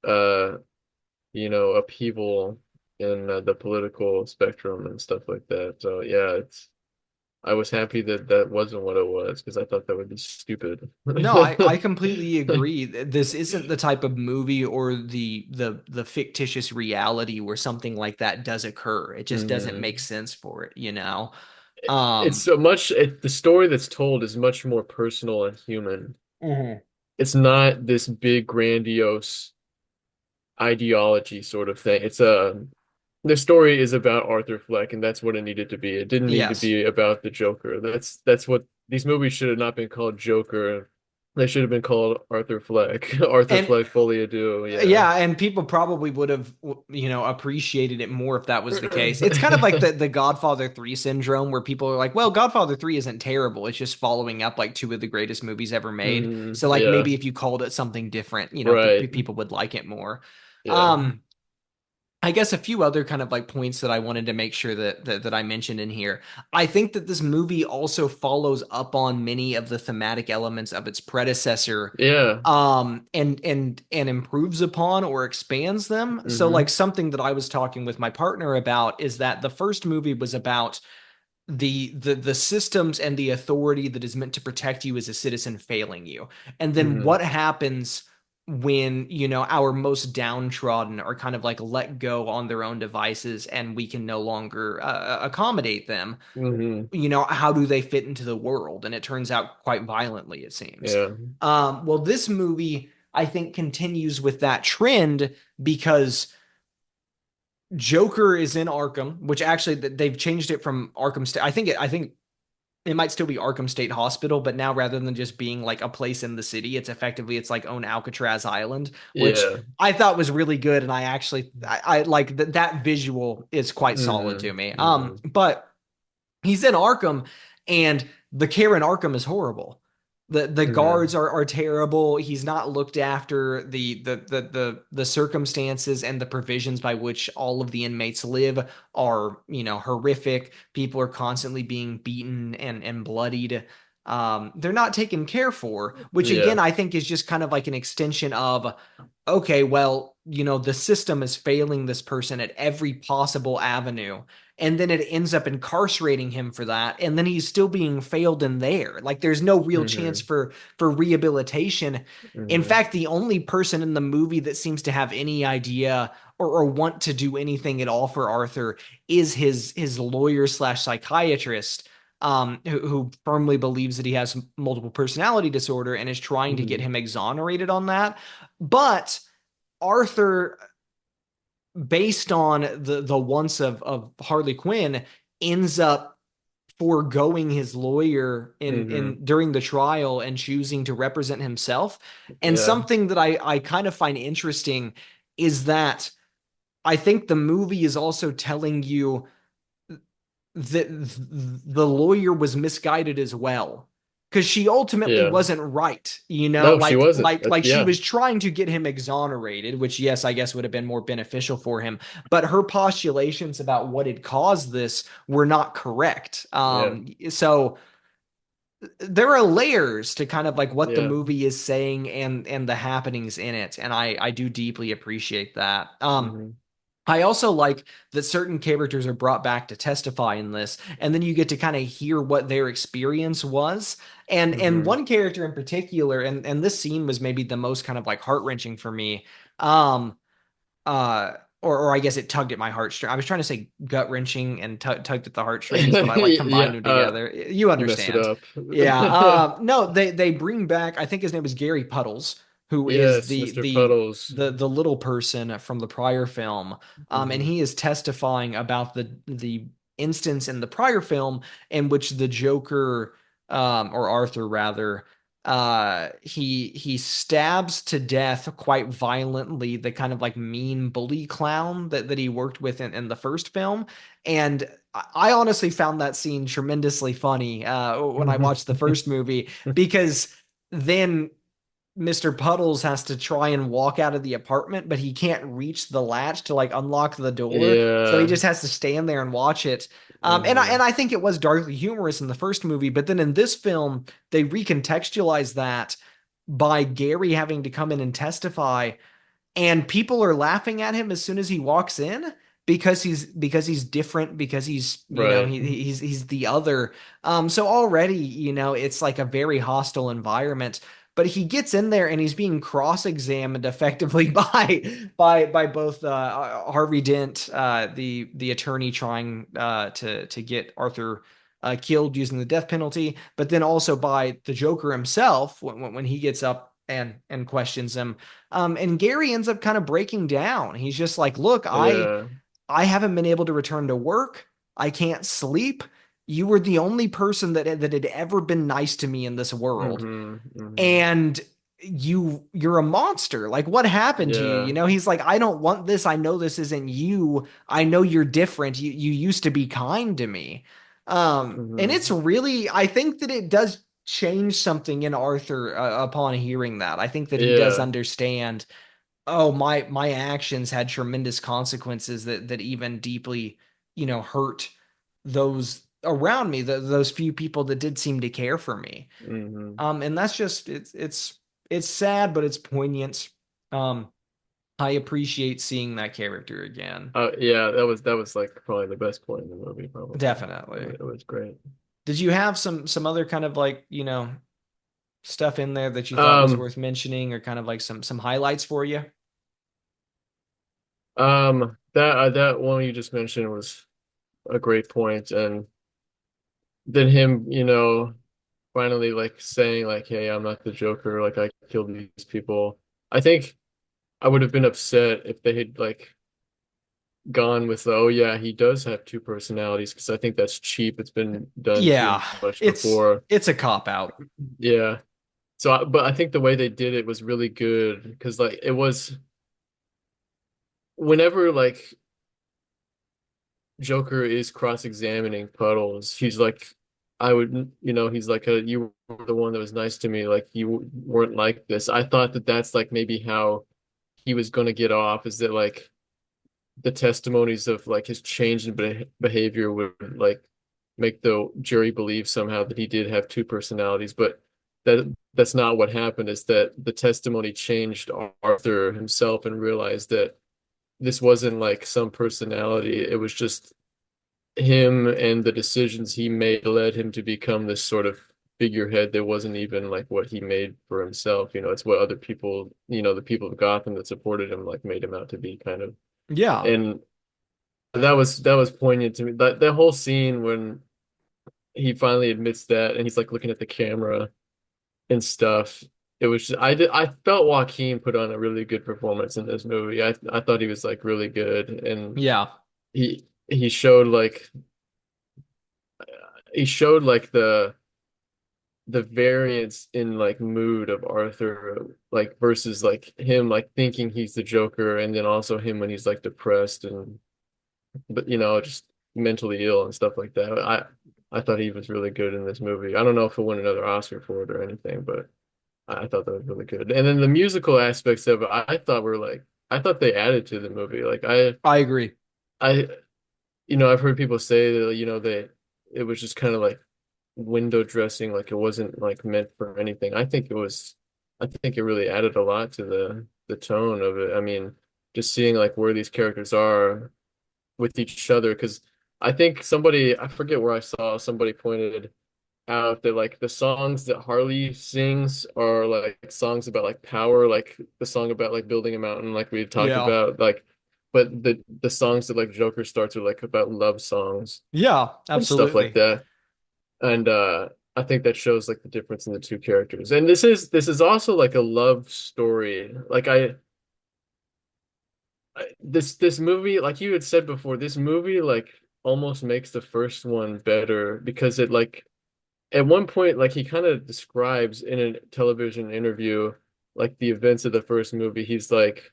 uh, upheaval in the political spectrum and stuff like that. So yeah, it's I was happy that that wasn't what it was because I thought that would be stupid. No, I completely agree. This isn't the type of movie or the fictitious reality where something like that does occur. It just doesn't make Mhm. sense for it. It's Um, so much the story that's told is much more personal and human. mhm. It's not this big grandiose ideology sort of thing. It's a the story is about Arthur Fleck, and that's what it needed to be. It didn't need to Yes. be about the Joker. That's what these movies should have not been called Joker. They should have been called Arthur Fleck. Arthur And Fleck Folie Deux. Yeah. yeah, and people probably would have, appreciated it more if that was the case. It's kind of like the Godfather 3 syndrome, where people are like, well, Godfather 3 isn't terrible. It's just following up like two of the greatest movies ever made. Hmm. So like Yeah. maybe if you called it something different, Right. people would like it more. Yeah. Um, I guess a few other kind of like points that I wanted to make sure that I mentioned in here. I think that this movie also follows up on many of the thematic elements of its predecessor, Yeah. and improves upon or expands them. So like Hmm. something that I was talking with my partner about is that the first movie was about the systems and the authority that is meant to protect you as a citizen failing you. And then Hmm. what happens when, our most downtrodden are kind of like let go on their own devices and we can no longer accommodate them? Hmm. How do they fit into the world? And it turns out quite violently, it seems. Yeah. Well, this movie, I think, continues with that trend because Joker is in Arkham, which actually they've changed it from Arkham State. I think it might still be Arkham State Hospital, but now rather than just being like a place in the city, it's effectively its like own Alcatraz Island, which Yeah. I thought was really good, and I like that visual is quite solid to Hmm. me. Hmm. But he's in Arkham, and the care in Arkham is horrible. The Hmm. guards are terrible. He's not looked after. The circumstances and the provisions by which all of the inmates live are, horrific. People are constantly being beaten and bloodied. They're not taken care for, which again Yeah. I think is just kind of like an extension of, okay, well, the system is failing this person at every possible avenue, and then it ends up incarcerating him for that, and then he's still being failed in there. Like there's no real chance Hmm. for rehabilitation. In Hmm. fact, the only person in the movie that seems to have any idea or want to do anything at all for Arthur is his lawyer slash psychiatrist, who firmly believes that he has multiple personality disorder and is trying to get Hmm. him exonerated on that. But Arthur, based on the once of Harley Quinn, ends up foregoing his lawyer in Hmm. during the trial and choosing to represent himself. And Yeah. something that I kind of find interesting is that I think the movie is also telling you that the lawyer was misguided as well, because she ultimately Yeah. wasn't right, No, she like wasn't. she Yeah. was trying to get him exonerated, which yes, I guess would have been more beneficial for him, but her postulations about what had caused this were not correct. Yeah. So there are layers to kind of like what the Yeah. movie is saying and the happenings in it, and I do deeply appreciate that. Hmm. I also like that certain characters are brought back to testify in this, and then you get to kind of hear what their experience was. And Hmm. one character in particular, and this scene was maybe the most kind of like heart-wrenching for me. Um, uh or I guess it tugged at my heartstring. I was trying to say gut wrenching and tugged at the heartstrings, but I like combined Yeah. them together. You You messed it understand? up. Yeah. No, they bring back. I think his name is Gary Puddles, who is Yes, the Mr. the Puddles. the little person from the prior film. And Hmm. he is testifying about the instance in the prior film in which the Joker, or Arthur rather, he stabs to death quite violently the kind of like mean bully clown that he worked with in the first film. And I honestly found that scene tremendously funny when I watched the first movie, because then Mr. Puddles has to try and walk out of the apartment, but he can't reach the latch to like unlock the door. So he Yeah. just has to stand there and watch it. And I Hmm. and I think it was darkly humorous in the first movie, but then in this film, they recontextualize that by Gary having to come in and testify, and people are laughing at him as soon as he walks in, because he's different, because he's, Right. he's the other. So already, it's like a very hostile environment, but he gets in there and he's being cross-examined effectively by both Harvey Dent, the attorney trying to get Arthur killed using the death penalty, but then also by the Joker himself when he gets up and questions him. And Gary ends up kind of breaking down. He's just like, "Look, Yeah. I haven't been able to return to work. I can't sleep. You were the only person that had ever been nice to me in this world, Hmm. Hmm. and you're a monster. Like, what happened to you?" Yeah. He's like, "I don't want this. I know this isn't you. I know you're different. You used to be kind to me." And it's Hmm. really, I think that it does change something in Arthur upon hearing that. I think that he does Yeah. understand, oh, my actions had tremendous consequences that even deeply, hurt those around me, those few people that did seem to care for me. Hmm. And that's just, it's sad, but it's poignant. um I appreciate seeing that character again. Yeah, that was like probably the best point in the movie, probably. Definitely. It was great. Did you have some other kind of like, stuff in there that you thought was Um, worth mentioning, or kind of like some highlights for you? that one you just mentioned was a great point, and then him, finally like saying like, "Hey, I'm not the Joker. Like, I killed these people." I think I would have been upset if they had like gone with, oh yeah, he does have two personalities, because I think that's cheap. It's been done Yeah, too much it's before. it's a cop out. Yeah. So, but I think the way they did it was really good, because like it was whenever like Joker is cross-examining Puddles, he's like, I would, he's like, you were the one that was nice to me. Like you weren't like this. I thought that that's like maybe how he was going to get off, is that like the testimonies of like his change in behavior would like make the jury believe somehow that he did have two personalities, but that's not what happened. Is that the testimony changed Arthur himself and realized that this wasn't like some personality. It was just him, and the decisions he made led him to become this sort of figurehead that wasn't even like what he made for himself. It's what other people, the people of Gotham that supported him like made him out to be kind of. Yeah, And that was poignant to me. That whole scene when he finally admits that, and he's like looking at the camera and stuff. It was just, I felt Joaquin put on a really good performance in this movie. I thought he was like really good, and yeah, he showed like the variance in like mood of Arthur, like versus like him like thinking he's the Joker, and then also him when he's like depressed and but just mentally ill and stuff like that. I thought he was really good in this movie. I don't know if he'll win another Oscar for it or anything, but I thought that was really good. And then the musical aspects of it, I thought they added to the movie. Like I agree. I I've heard people say that it was just kind of like window dressing, like it wasn't like meant for anything. I think it really added a lot to the tone of it. I mean, just seeing like where these characters are with each other, because I think I forget where I saw somebody pointed out that like the songs that Harley sings are like songs about like power, like the song about like building a mountain, like we talked Yeah, about, like, but the songs that like Joker starts are like about love songs yeah, and stuff like absolutely. that. And I think that shows like the difference in the two characters. And this is also like a love story. Like this movie, like you had said before, this movie like almost makes the first one better, because it like at one point like he kind of describes in a television interview like the events of the first movie. He's like,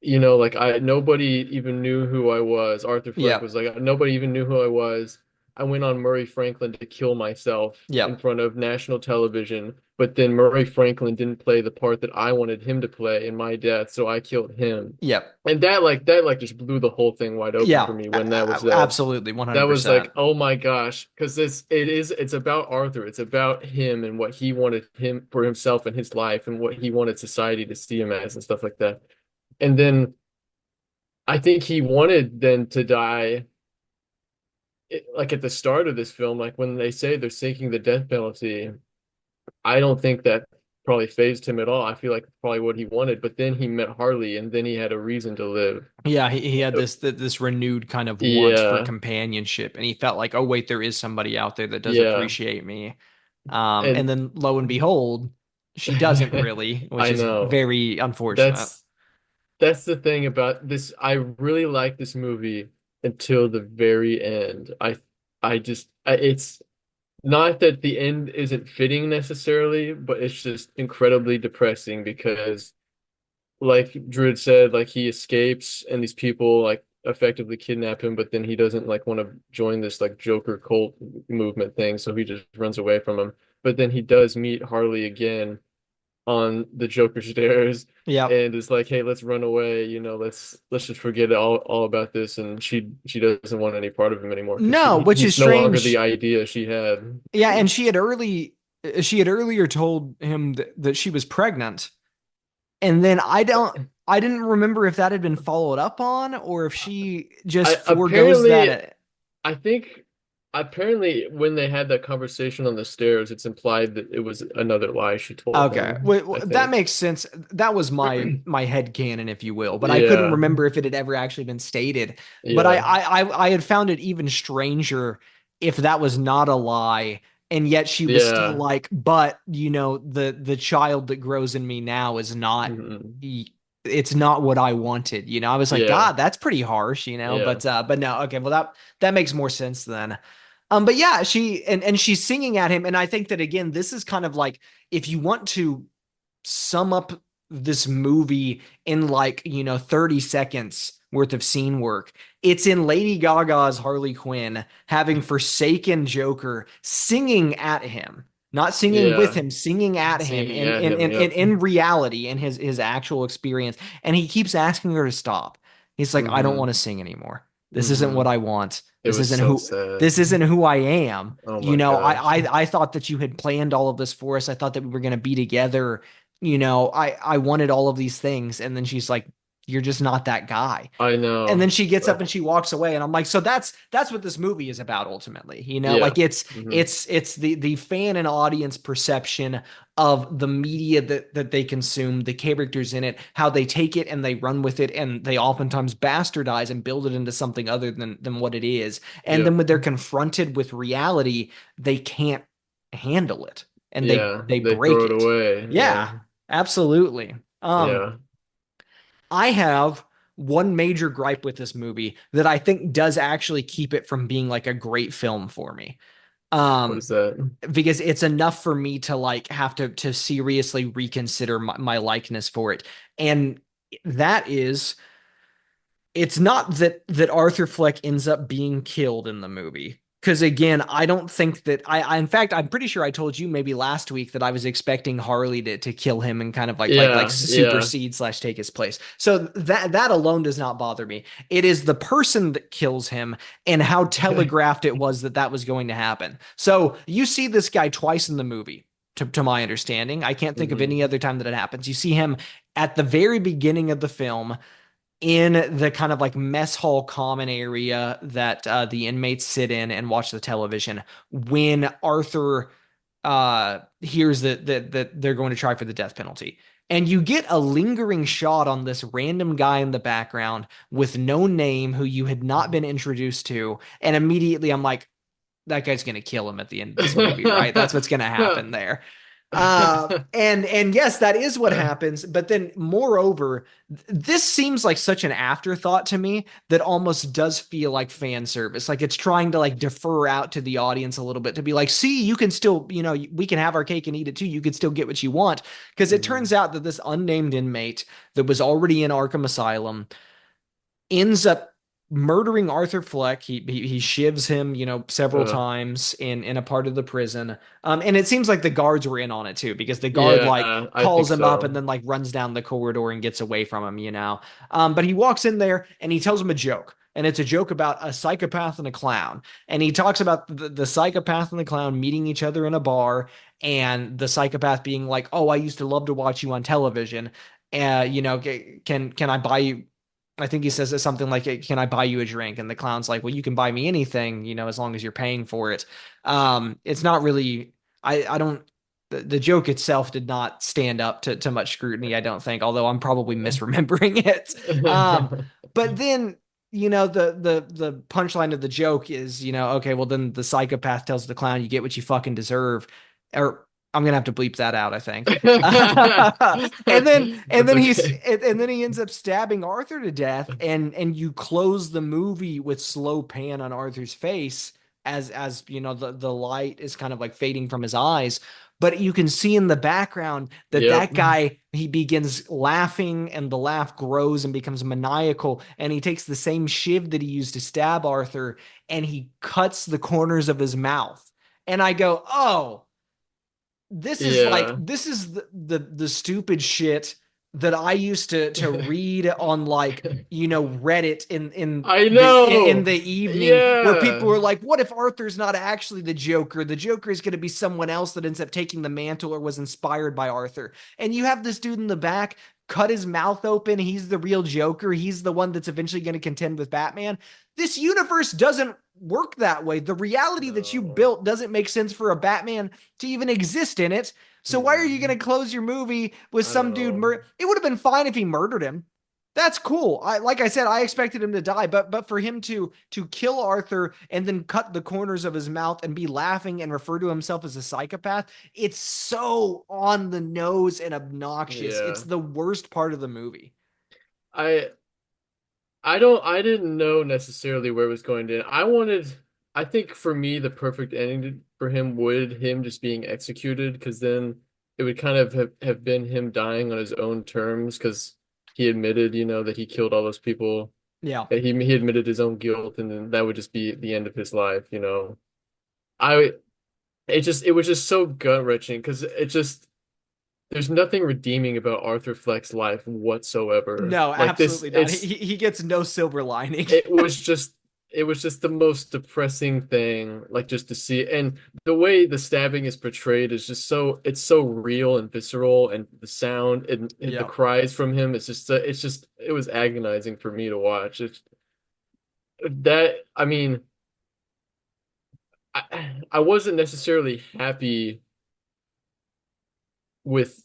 like nobody even knew who I was. Arthur Fleck Yeah, was like, nobody even knew who I was. I went on Murray Franklin to kill myself yeah, in front of national television, but then Murray Franklin didn't play the part that I wanted him to play in my death, so I killed him. yeah, And that like just blew the whole thing wide open for yeah, me when that was said. absolutely, That was 100%. like, oh my gosh, because it's about Arthur. It's about him and what he wanted him for himself and his life and what he wanted society to see him as and stuff like that. And then I think he wanted then to die, like at the start of this film, like when they say they're seeking the death penalty. I don't think that probably phased him at all. I feel like probably what he wanted, but then he met Harley, and then he had a reason to live. Yeah, he had this renewed kind of want for Yeah, companionship, and he felt like, oh wait, there is somebody out there that does yeah, appreciate me. And and then lo and behold, she doesn't really, which I is know. very unfortunate. That's that's the thing about this. I really like this movie until the very end. It's not that the end isn't fitting necessarily, but it's just incredibly depressing, because like Druid said, like he escapes and these people like effectively kidnap him, but then he doesn't like want to join this like Joker cult movement thing, so he just runs away from him. But then he does meet Harley again on the Joker stairs Yeah. and is like, "Hey, let's run away. Let's just forget all about this." And she doesn't want any part of him anymore, because No, which is he's no longer the strange. idea she had. Yeah, and she had earlier told him that she was pregnant. And then I didn't remember if that had been followed up on or if she just I foregoes apparently that. I think apparently when they had that conversation on the stairs, it's implied that it was another lie she told Okay. him, Well, I that think. makes sense. That was my head canon, if you will, but I couldn't Yeah. remember if it had ever actually been stated. But Yeah. I had found it even stranger if that was not a lie, and yet she was still Yeah. like, but the child that grows in me now is not Mhm. it's not what I wanted. I was like, Yeah, God, that's pretty harsh, yeah. but no, okay, well that makes more sense then. But yeah, and she's singing at him, and I think that again, this is kind of like if you want to sum up this movie in like, 30 seconds worth of scene work. It's in Lady Gaga's Harley Quinn having forsaken Joker singing at him. Not singing with Yeah. him, singing at him Singing at him. Yep. in reality, in his actual experience. And he keeps asking her to stop. He's like, I don't want Hmm. to sing anymore. This isn't what Hmm. I want. It was so sad. This isn't who I am. Oh my gosh. I thought that you had planned all of this for us. I thought that we were going to be together. I wanted all of these things. And then she's like, you're just not that guy. I And then know. she gets up Ugh. and she walks away. And I'm like, so that's what this movie is about ultimately. Yeah. Like it's Hmm. it's it's the fan and audience perception of the media that they consume, the characters in it, how they take it and they run with it, and they oftentimes bastardize and build it into something other than what it is. And then Yep. when they're confronted with reality, they can't handle it and they Yeah. they They break throw it it. away. Yeah. Yeah, absolutely. Yeah. I have one major gripe with this movie that I think does actually keep it from being like a great film for me. What Um, is that? because it's enough for me to like have to seriously reconsider my likeness for it. And that is it's not that Arthur Fleck ends up being killed in the movie. Because again, I don't think that in fact, I'm pretty sure I told you maybe last week that I was expecting Harley to kill him and kind of like Yeah. Yeah. supersede slash take his place. So that alone does not bother me. It is the person that kills him and how telegraphed it was that was going to happen. So you see this guy twice in the movie. To my understanding, I can't think of any Hmm. other time that it happens. You see him at the very beginning of the film in the kind of like mess hall common area that the inmates sit in and watch the television when Arthur hears that they're going to try for the death penalty. And you get a lingering shot on this random guy in the background with no name who you had not been introduced to. And immediately I'm like, that guy's going to kill him at the end of this movie, right? That's what's going to happen there. And yes, that is what happens. But then, moreover, this seems like such an afterthought to me that almost does feel like fan service. Like it's trying to like defer out to the audience a little bit to be like, see, you can still, we can have our cake and eat it too. You can still get what you want. Because it Hmm. turns out that this unnamed inmate that was already in Arkham Asylum ends up murdering Arthur Fleck. He shivs him, several times in a part of the prison. And it seems like the guards were in on it too, because the guard Yeah, like I think calls him up and so. then like runs down the corridor and gets away from him. But he walks in there and he tells him a joke. And it's a joke about a psychopath and a clown. And he talks about the psychopath and the clown meeting each other in a bar, and the psychopath being like, "Oh, I used to love to watch you on television. Can I buy you?" I think he says something like, "Can I buy you a drink?" And the clown's like, "Well, you can buy me anything, as long as you're paying for it." It's not really. I don't. The joke itself did not stand up to much scrutiny, I don't think. Although I'm probably misremembering it. But then the punchline of the joke is, okay, well then the psychopath tells the clown, "You get what you fucking deserve," or I'm gonna have to bleep that out, I think. And That's then okay. he ends up stabbing Arthur to death, and you close the movie with slow pan on Arthur's face as the light is kind of like fading from his eyes. But you can see in the background that Yep. that guy, he begins laughing, and the laugh grows and becomes maniacal, and he takes the same shiv that he used to stab Arthur and he cuts the corners of his mouth. And I go, oh, Yeah. this is the stupid shit that I used to read on like Reddit I know. in the evening, where people Yeah. were like, what if Arthur's not actually the Joker? The Joker is going to be someone else that ends up taking the mantle or was inspired by Arthur. And you have this dude in the back cut his mouth open. He's the real Joker. He's the one that's eventually going to contend with Batman. This universe doesn't work that way. The reality that you No. built doesn't make sense for a Batman to even exist in it. So why are you going Mm, to close your movie with I don't some dude know. It would have been fine if he murdered him. That's cool. Like I said, I expected him to die, but for him to kill Arthur and then cut the corners of his mouth and be laughing and refer to himself as a psychopath, it's so on the nose and obnoxious. It's Yeah. the worst part of the movie. I I didn't know necessarily where it was going to end. I think for me the perfect ending for him would him just being executed, because then it would kind of have been him dying on his own terms, because he admitted, that he killed all those people. Yeah. That he admitted his own guilt, and then that would just be the end of his life. I it was just so gut-wrenching, because it just there's nothing redeeming about Arthur Fleck's life whatsoever. No, Like this, absolutely not. He it's he gets no silver lining. it was just it was just the most depressing thing, like, just to see. And the way the stabbing is portrayed is just it's so real and visceral, and the sound and the Yeah. cries from him, it was agonizing for me to watch. I mean, I wasn't necessarily happy with.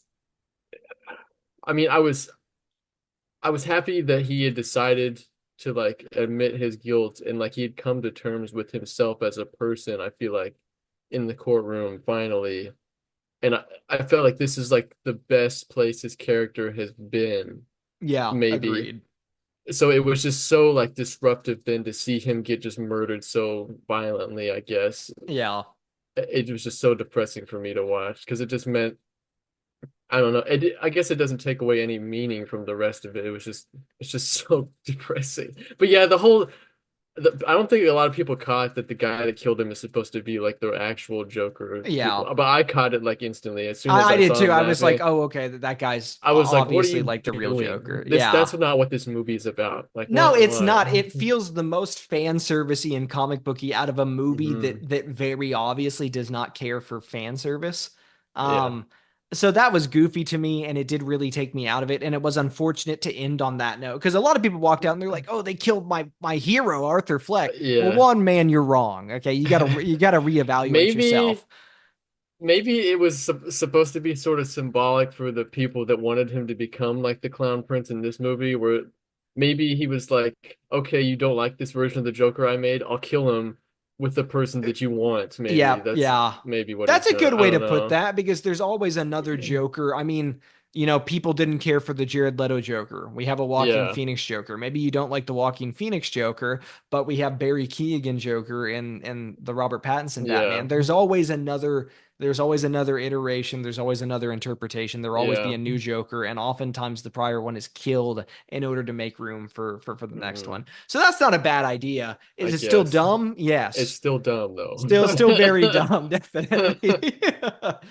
I mean, I was happy that he had decided to, like, admit his guilt, and, like, he had come to terms with himself as a person, I feel like, in the courtroom finally. And I felt like this is, like, the best place his character has been, Yeah, maybe. agreed. So it was just so, like, disruptive then to see him get just murdered so violently, I guess. Yeah. It was just so depressing for me to watch, because it just meant, I don't know. I guess it doesn't take away any meaning from the rest of it. It's just so depressing. But yeah, I don't think a lot of people caught that the guy that killed him is supposed to be, like, the actual Joker. Yeah. But I caught it, like, instantly as soon as I I did saw too. him I was like, laughing. oh, okay, that guy's I was like, "What are obviously you like the real doing? Joker. That's Yeah. not what this movie is about. Like, No, it's what?" not. It feels the most fan servicey and comic booky out of a movie Hmm. that very obviously does not care for fan service. Yeah. Um, so that was goofy to me, and it did really take me out of it. And it was unfortunate to end on that note because a lot of people walked out and they're like, "Oh, they killed my hero, Arthur Fleck." Well, Yeah. one man, you're wrong. Okay, you gotta reevaluate Maybe yourself. Maybe it was supposed to be sort of symbolic for the people that wanted him to become like the Clown Prince in this movie, where maybe he was like, "Okay, you don't like this version of the Joker I made? I'll kill him with the person that you want." Yeah, Maybe that's yeah. maybe what That's he's a doing. good I way don't to put know. that because there's always another Joker. I mean, people didn't care for the Jared Leto Joker. We have a Joaquin Yeah. Phoenix Joker. Maybe you don't like the Joaquin Phoenix Joker, but we have Barry Keoghan Joker in the Robert Pattinson Yeah. Batman. There's always another iteration, there's always another interpretation. There'll always be Yeah. a new Joker, and oftentimes the prior one is killed in order to make room for the next Hmm. one. So that's not a bad idea. I Is it still guess. dumb? It's Yes. still dumb though. Still very dumb, definitely.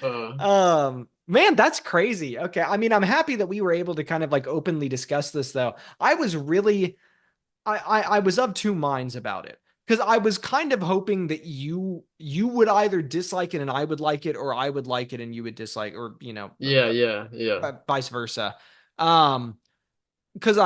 Uh, Man, that's crazy. Okay. I mean, I'm happy that we were able to kind of like openly discuss this though. I was really I was of two minds about it. Because I was kind of hoping that you would either dislike it and I would like it, or I would like it and you would dislike, or yeah, yeah, yeah. vice versa. Um, because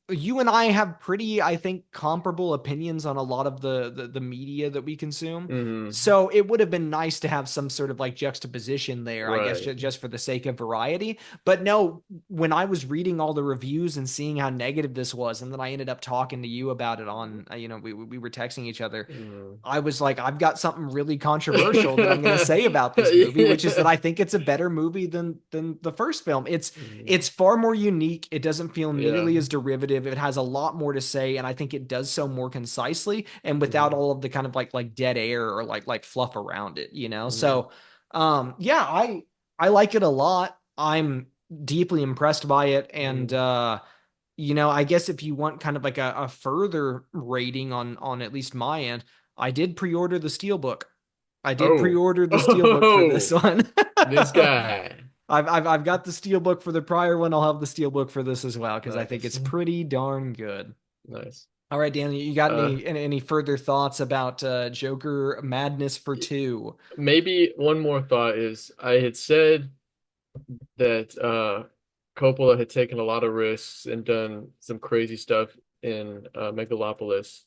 you and I have pretty, I think, comparable opinions on a lot of the media that we consume. Hmm. So it would have been nice to have some sort of like juxtaposition there, I guess, Right. just for the sake of variety. But no, when I was reading all the reviews and seeing how negative this was, and then I ended up talking to you about it on, we were texting each other. Mm. I was like, I've got something really controversial that I'm going to say about this movie, which is that Yeah. I think it's a better movie than the first film. Mhm. It's far more unique. It doesn't feel Yeah. nearly as derivative. It has a lot more to say, and I think it does so more concisely and without Mhm. all of the kind of like dead air or like fluff around it. Mhm. So yeah, I like it a lot. I'm deeply impressed by it. And Mhm. I guess if you want kind of like a further rating on at least my end, I did pre-order the Steelbook. I did Oh. pre-order the Steelbook for this Oh, one. this guy. I've got the Steelbook for the prior one. I'll have the Steelbook for this as well because I think Nice. it's pretty darn good. Nice. All right, Daniel, you got Uh, any further thoughts about Joker Madness for two? Maybe one more thought is, I had said that Coppola had taken a lot of risks and done some crazy stuff in Megalopolis,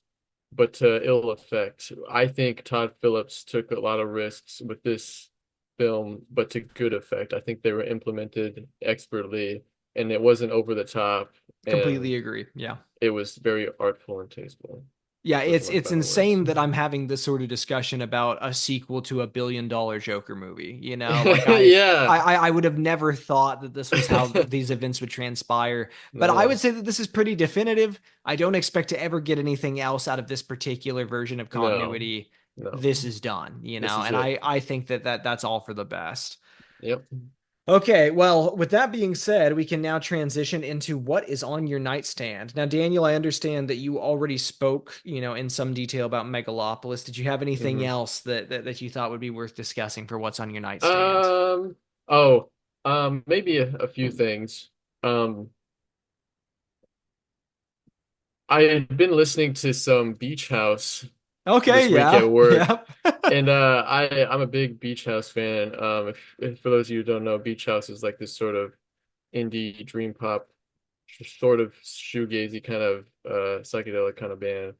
but to ill effect. I think Todd Phillips took a lot of risks with this film, but to good effect. I think they were implemented expertly, and it wasn't over the top, and Completely agree. Yeah. it was very artful and tasteful. Yeah, with it's one it's final words. insane that I'm having this sort of discussion about a sequel to $1 billion Joker movie. You know, like Yeah. I would have never thought that this was how these events would transpire. But I would No, say that this is pretty definitive. I don't expect to ever get anything else out of this particular version of no, continuity. no. This is done, you This know, is and it. I think that's all for the best. Yep. Okay, well, with that being said, we can now transition into what is on your nightstand. Now, Daniel, I understand that you already spoke, in some detail about Megalopolis. Did you have anything Hmm. else that you thought would be worth discussing for what's on your nightstand? Um, oh, maybe a few things. Um, I had been listening to some Beach House Okay, this week at yeah, work, yep. and I'm a big Beach House fan. If for those of you who don't know, Beach House is like this sort of indie dream pop, sort of shoegazy kind of psychedelic kind of band.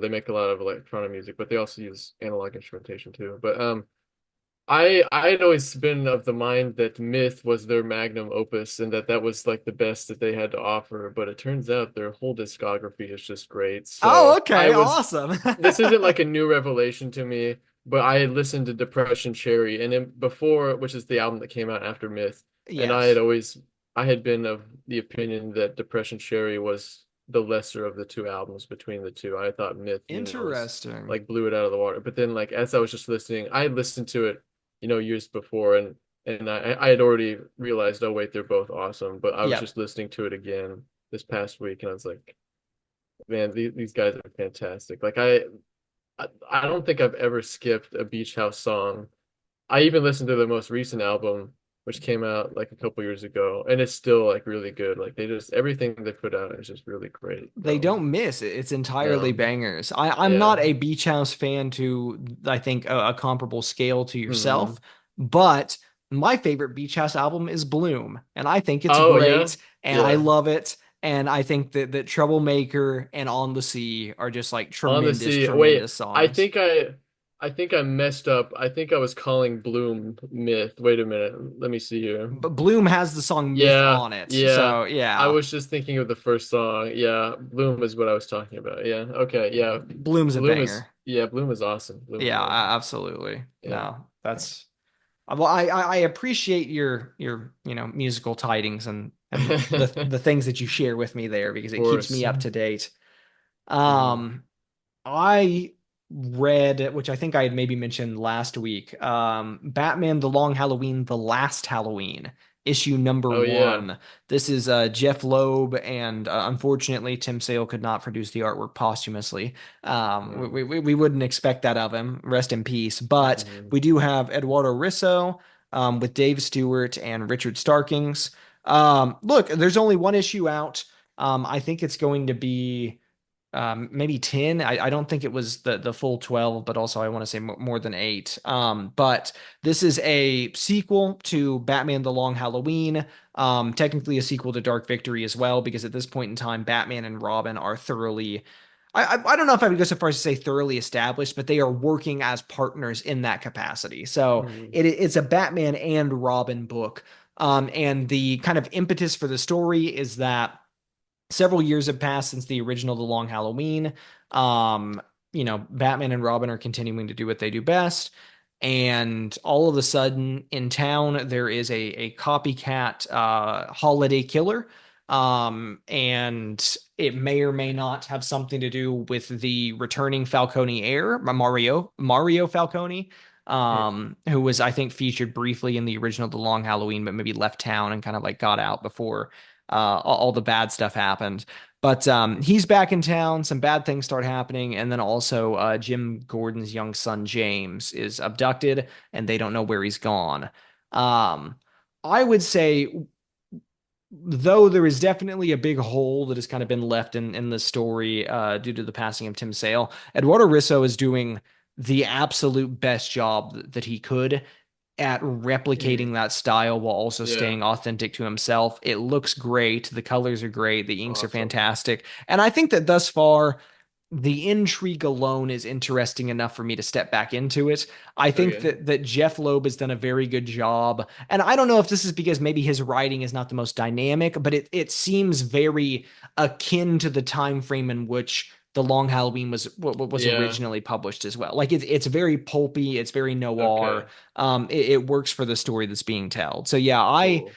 They make a lot of electronic music, but they also use analog instrumentation too. But I had always been of the mind that Myth was their magnum opus and that was like the best that they had to offer. But it turns out their whole discography is just great. Oh, So okay, awesome. this isn't like a new revelation to me, but I had listened to Depression Cherry and then before, which is the album that came out after Myth, and Yes. I had been of the opinion that Depression Cherry was the lesser of the two albums between the two. I thought Myth, was Interesting. like blew it out of the water. But then like as I was just listening, I had listened to it, years before and I had already realized, oh wait, they're both awesome. But I was Yep. just listening to it again this past week and I was like, man, these guys are fantastic. I don't think I've ever skipped a Beach House song. I even listened to the most recent album, which came out like a couple years ago, and it's still like really good. Like they just everything they put out is just really great. They don't miss it. It's entirely No, bangers. I'm yeah. not a Beach House fan to, I think, a comparable scale to Hmm. yourself, but my favorite Beach House album is Bloom, and I think it's Oh yeah, great, and I yeah. love it, and I think that Troublemaker and On the Sea are just like On the tremendous, Sea. Wait, tremendous songs. I think I messed up. I think I was calling Bloom Myth. Wait a minute. Let me see here. But Bloom has the song Myth Yeah, on it, yeah. so I yeah, was just thinking of the first song. Yeah, Bloom is what I was talking about. Yeah. Okay. Yeah. Bloom's a banger. Bloom is awesome. Bloom is Yeah, awesome. absolutely. Yeah. No, that's well, I appreciate your musical tidings and the Of things that you share with me there because it keeps course. me up to date. Mhm. Um, I read, which I think I had maybe mentioned last week, Batman: The Long Halloween, The Last Halloween, issue number Oh yeah. one. This is Jeff Loeb, and unfortunately, Tim Sale could not produce the artwork posthumously. Mm. We wouldn't expect that of him. Rest in peace. But Mhm. we do have Eduardo Risso with Dave Stewart and Richard Starkings. Look, there's only one issue out. I think it's going to be maybe 10. I don't think it was the full 12, but also I want to say more than 8. But this is a sequel to Batman the Long Halloween, technically a sequel to Dark Victory as well, because at this point in time, Batman and Robin are thoroughly. I don't know if I would go so far as to say thoroughly established, but they are working as partners in that capacity. So Mhm. it's a Batman and Robin book. And the kind of impetus for the story is that several years have passed since the original The Long Halloween. Um, Batman and Robin are continuing to do what they do best. And all of a sudden in town, there is a copycat holiday killer. And it may or may not have something to do with the returning Falcone heir, Mario Falcone, Mhm. who was, I think, featured briefly in the original The Long Halloween, but maybe left town and kind of like got out before all the bad stuff happened. But he's back in town. Some bad things start happening, and then also Jim Gordon's young son James is abducted, and they don't know where he's gone. Um, I would say, though there is definitely a big hole that has kind of been left in the story due to the passing of Tim Sale, Eduardo Risso is doing the absolute best job that he could at replicating Mhm. that style while also Yeah. staying authentic to himself. It looks great. The colors are great. The inks are Awesome. fantastic. And I think that thus far, the intrigue alone is interesting enough for me to step back into it. I think Okay. that Jeff Loeb has done a very good job. And I don't know if this is because maybe his writing is not the most dynamic, but it seems very akin to the time frame in which The Long Halloween was what was Yeah. originally published as well. Like it's very pulpy, it's very noir. Okay. It works for the story that's being told. So yeah, Cool.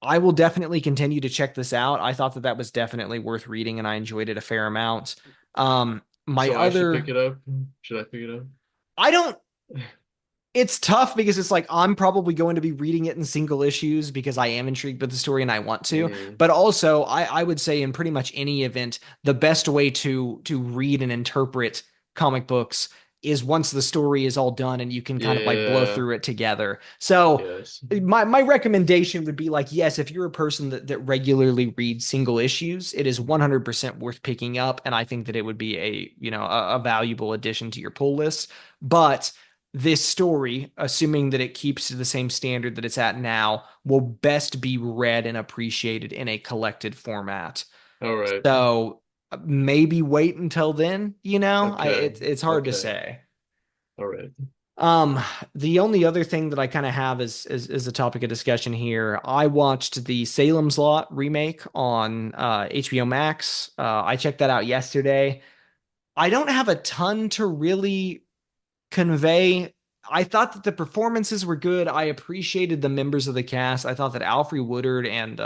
I will definitely continue to check this out. I thought that that was definitely worth reading, and I enjoyed it a fair amount. My So I should pick other, it up. Should I pick it up? I don't. It's tough because it's like I'm probably going to be reading it in single issues because I am intrigued with the story and I want to. Mm, But also, I would say in pretty much any event, the best way to read and interpret comic books is once the story is all done and you can kind of like blow yeah. through it together. So Yes. my recommendation would be like, yes, if you're a person that regularly reads single issues, it is 100% worth picking up, and I think that it would be a a valuable addition to your pull list. But this story, assuming that it keeps to the same standard that it's at now, will best be read and appreciated in a collected format. All right. So maybe wait until then, Okay. it's hard to Okay. say. All right. Um, the only other thing that I kind of have is a topic of discussion here. I watched the Salem's Lot remake on HBO Max. I checked that out yesterday. I don't have a ton to really convey. I thought that the performances were good. I appreciated the members of the cast. I thought that Alfre Woodard and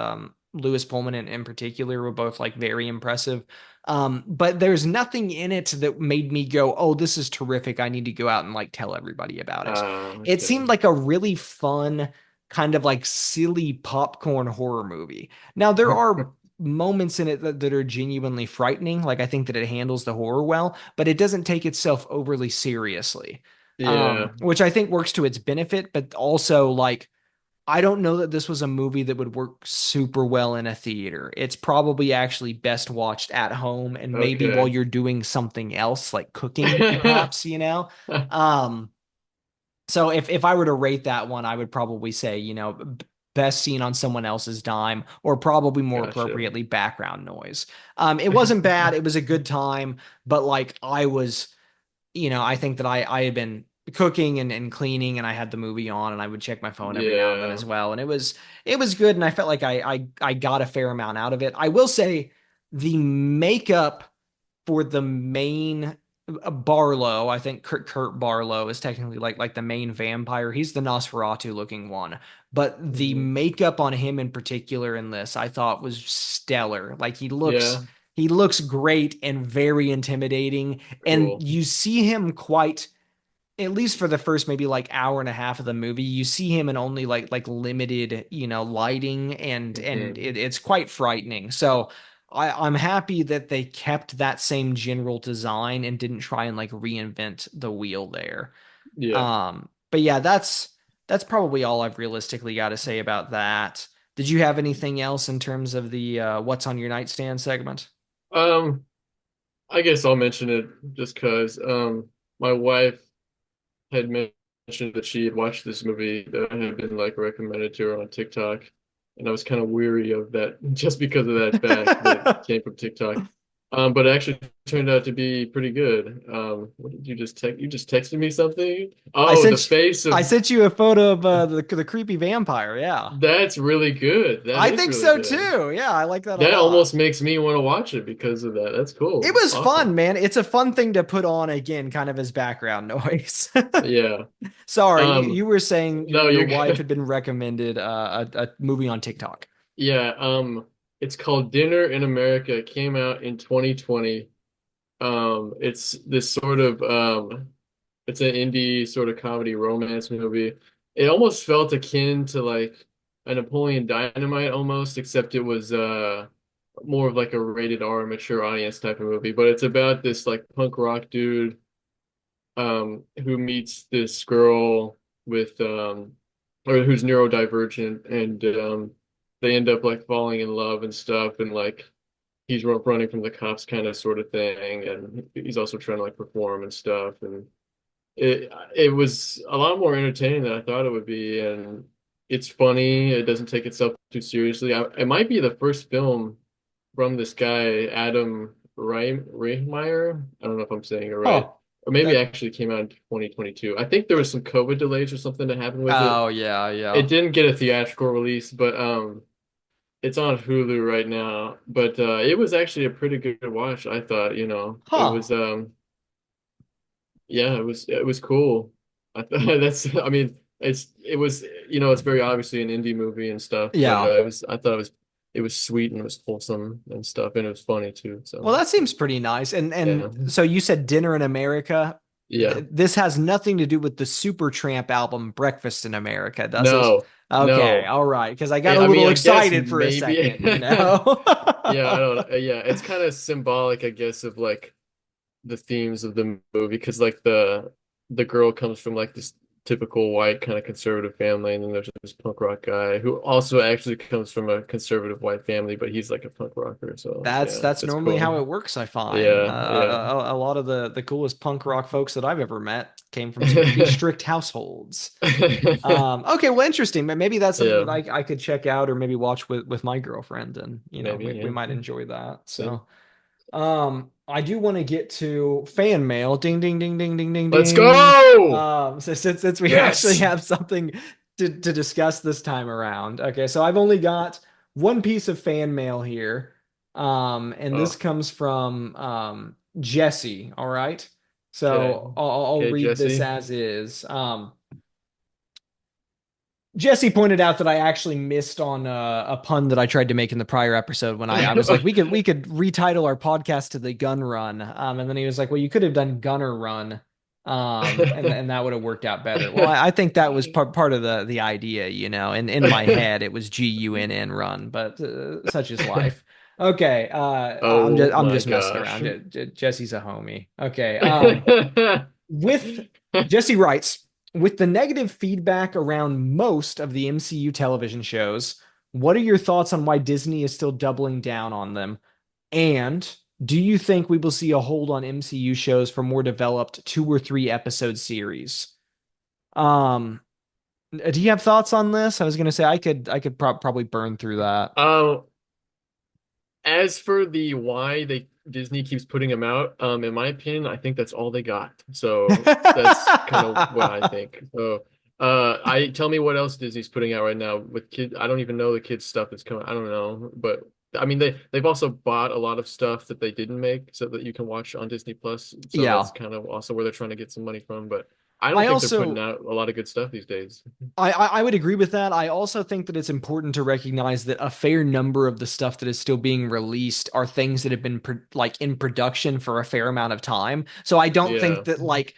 Lewis Pullman in particular were both like very impressive. But there's nothing in it that made me go, "Oh, this is terrific. I need to go out and like tell everybody about it." It Okay. seemed like a really fun, kind of like silly popcorn horror movie. Now, there are moments in it that are genuinely frightening. Like I think that it handles the horror well, but it doesn't take itself overly seriously, Yeah. which I think works to its benefit. But also, like, I don't know that this was a movie that would work super well in a theater. It's probably actually best watched at home and maybe while Okay. you're doing something else, like cooking, perhaps. Um, so if I were to rate that one, I would probably say, best seen on someone else's dime, or probably more Gotcha. appropriately background noise. It wasn't bad. It was a good time, but like I think that I had been cooking and cleaning and I had the movie on and I would check my phone every now and then Yeah. as well. And it was good and I felt like I got a fair amount out of it. I will say the makeup for the main Barlow, I think Kurt Barlow is technically like the main vampire. He's the Nosferatu looking one, but the Mhm. makeup on him in particular in this I thought was stellar. Like Yeah. he looks great and very intimidating, and Cool. you see him quite, at least for the first maybe like hour and a half of the movie, you see him in only like limited, lighting, and Hmm. it's quite frightening. So I'm happy that they kept that same general design and didn't try and like reinvent the wheel there. Yeah. But yeah, that's probably all I've realistically got to say about that. Did you have anything else in terms of the what's on your nightstand segment? Um, I guess I'll mention it just 'cause my wife had mentioned that she had watched this movie that had been like recommended to her on TikTok, and I was kind of weary of that just because of that fact that came from TikTok. But it actually turned out to be pretty good. What did you just text? You just texted me something? I Oh, the sent face I of sent you a photo of the creepy vampire. Yeah. that's really good. That I is think really so good. too. Yeah, I like that a That lot. almost makes me want to watch it because of that. That's It cool. was Awesome. fun, man. It's a fun thing to put on again, kind of as background noise. Yeah. Sorry, Um, you were saying no, your you're wife had good. been recommended a movie on TikTok. Yeah, it's called Dinner in America. It came out in 2020. It's this sort of it's an indie sort of comedy romance movie. It almost felt akin to like a Napoleon Dynamite almost, except it was more of like a rated R mature audience type of movie. But it's about this like punk rock dude who meets this girl with or who's neurodivergent, and they end up like falling in love and stuff, and like he's running from the cops kind of sort of thing, and he's also trying to like perform and stuff, and it was a lot more entertaining than I thought it would be, and it's funny. It doesn't take itself too seriously. It might be the first film from this guy Adam Reimeyer. I don't know if I'm saying it right. Oh, Or maybe it that. actually came out in 2022. I think there was some COVID delays or something that happened with it. Oh yeah, It yeah. didn't get a theatrical release, but it's on Hulu right now, but it was actually a pretty good watch, I thought, It Huh. was yeah, it was cool. I thought I mean, it's very obviously an indie movie and stuff, but Yeah. I thought it was sweet and it was wholesome and stuff, and it was funny too. Well, So that seems pretty nice. And yeah. so you said Dinner in America. Yeah. This has nothing to do with the Supertramp album Breakfast in America, does it? No, Okay, no. all right, because I got I a I mean, little I guess excited for a maybe. second, you know? Yeah, I don't. Yeah, it's kind of symbolic, I guess, of like the themes of the movie, because like the girl comes from like this typical white kind of conservative family, and then there's this punk rock guy who also actually comes from a conservative white family, but he's like a punk rocker. So That's yeah, that's it's normally how cool. it works, I find. Yeah, yeah. A lot of the coolest punk rock folks that I've ever met came from some pretty strict households. Okay, well, interesting. Maybe that's something Yeah, that I could check out or maybe watch with my girlfriend, and maybe. we might Yeah, enjoy that. yeah. So, I do want to get to fan mail. Ding, ding, ding, ding, ding, ding, Let's ding. go. So since we actually Yes. have something to discuss this time around. Okay, so I've only got one piece of fan mail here. And this Oh, comes from Jesse. All right. okay. So I'll Okay, read this Jesse. as is. Jesse pointed out that I actually missed on a pun that I tried to make in the prior episode when I was like, we could retitle our podcast to the Gun Run, and then he was like, well, you could have done Gunner Run, and that would have worked out better. Well, I think that was part of the idea, in my head it was GUNN Run, but such is life. Okay, Oh I'm my just messing gosh. around. Jesse's a homie. Okay, with Jesse writes, with the negative feedback around most of the MCU television shows, what are your thoughts on why Disney is still doubling down on them? And do you think we will see a hold on MCU shows for more developed 2 or 3 episode series? Um, do you have thoughts on this? I was gonna say I could probably burn through that. Um, as for the why they Disney keeps putting them out, in my opinion, I think that's all they got. So that's kind of what I think. So, I tell me what else Disney's putting out right now with kid. I don't even know the kids stuff that's coming. I don't know, but I mean they've also bought a lot of stuff that they didn't make so that you can watch on Disney Plus. So Yeah. that's kind of also where they're trying to get some money from. But I don't I think they're putting also out a lot of good stuff these days. I would agree with that. I also think that it's important to recognize that a fair number of the stuff that is still being released are things that have been like in production for a fair amount of time. So I don't think Yeah, that like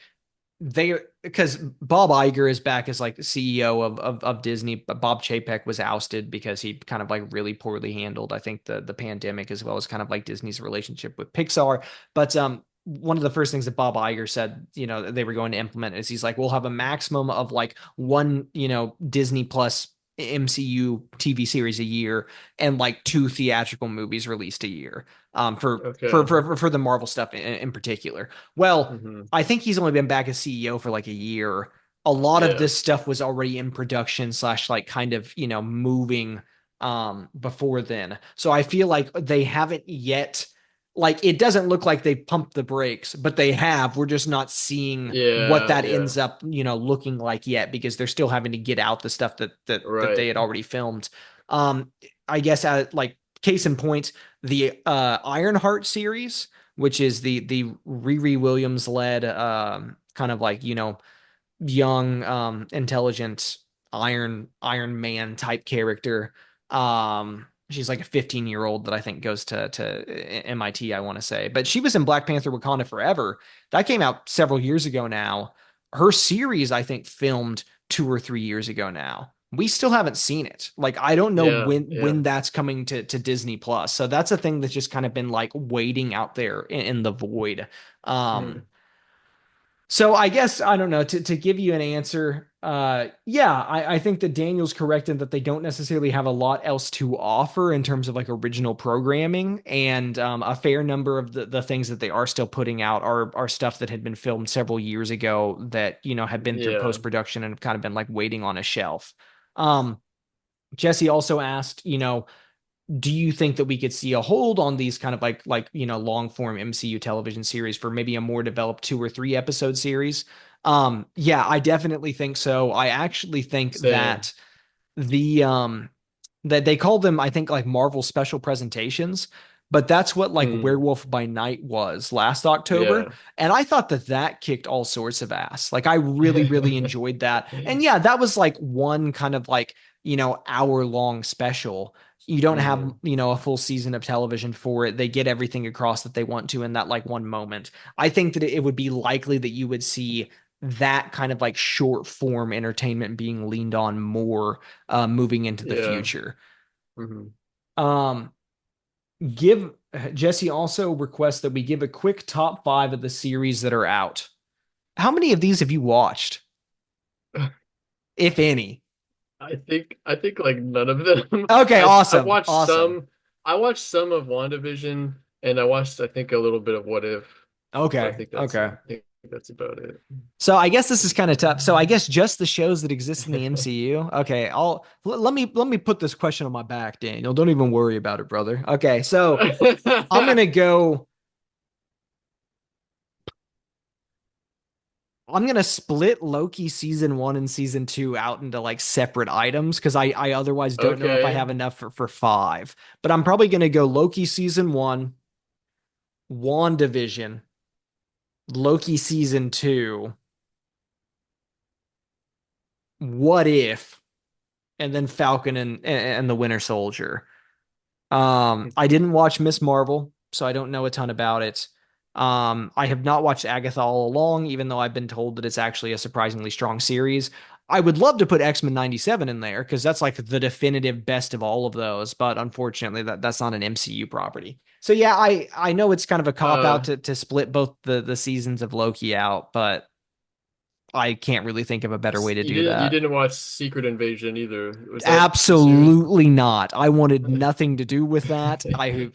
they because Bob Iger is back as like the CEO of Disney, but Bob Chapek was ousted because he kind of like really poorly handled, I think, the pandemic as well as kind of like Disney's relationship with Pixar. But one of the first things that Bob Iger said, they were going to implement is he's like, we'll have a maximum of like one, Disney Plus MCU TV series a year and like 2 theatrical movies released a year. For okay. the Marvel stuff in particular. Well, Hmm. I think he's only been back as CEO for like a year. A lot of Yeah, this stuff was already in production slash like kind of, moving before then. So I feel like they haven't yet like it doesn't look like they pumped the brakes, but they have. We're just not seeing what yeah, that yeah. ends up, um, looking like yet because they're still having to get out the stuff that they Right. had already filmed. Um I guess like case in point, the Ironheart series, which is the Riri Williams led kind of like young intelligent Iron Man type character. She's like a 15-year-old that I think goes to MIT, I want to say, but she was in Black Panther Wakanda Forever. That came out several years ago now. Her series I think filmed 2 or 3 years ago now. We still haven't seen it. Like I don't know Yeah, when yeah. that's coming to Disney Plus. So that's a thing that's just kind of been like waiting out there in the void. Hmm. So I guess I don't know to give you an answer. Yeah, I think that Daniel's correct in that they don't necessarily have a lot else to offer in terms of like original programming, and a fair number of the things that they are still putting out are stuff that had been filmed several years ago that have been through Yeah. post production and have kind of been like waiting on a shelf. Um, Jesse also asked, do you think that we could see a hold on these kind of like long form MCU television series for maybe a more developed 2 or 3 episode series? Yeah, I definitely think so. I actually think Same. that the that they called them, I think, like Marvel special presentations, but that's what like Mm, Werewolf by Night was last October. yeah. And I thought that that kicked all sorts of ass. Like I really, really enjoyed that. And yeah, that was like one kind of like, hour long special. You don't have, Mm, a full season of television for it. They get everything across that they want to in that like one moment. I think that it would be likely that you would see that kind of like short form entertainment being leaned on more moving into the yeah. future. Hmm. Um, give Jesse also requests that we give a quick top five of the series that are out. How many of these have you watched, if any? I think like none of them. Okay, I awesome, watched awesome. some. I watched some of WandaVision, and I watched I think a little bit of What If, but Okay, okay. I think that's about it. So I guess this is kind of tough. So I guess just the shows that exist in the MCU. Okay, let me put this question on my back, Daniel. Don't even worry about it, brother. Okay, so I'm gonna go. I'm gonna split Loki season one and season two out into like separate items because I otherwise don't know if I Okay. have enough for five. But I'm probably gonna go Loki season one, WandaVision, Loki season two, What If, and then Falcon and the Winter Soldier. I didn't watch Miss Marvel, so I don't know a ton about it. I have not watched Agatha all along, even though I've been told that it's actually a surprisingly strong series. I would love to put X-Men 97 in there because that's like the definitive best of all of those, but unfortunately that's not an MCU property. So yeah, I know it's kind of a cop out Uh, to split both the seasons of Loki out, but I can't really think of a better way to do you that. didn't watch Secret Invasion either. Was that too soon? Absolutely not. I wanted nothing to do with that.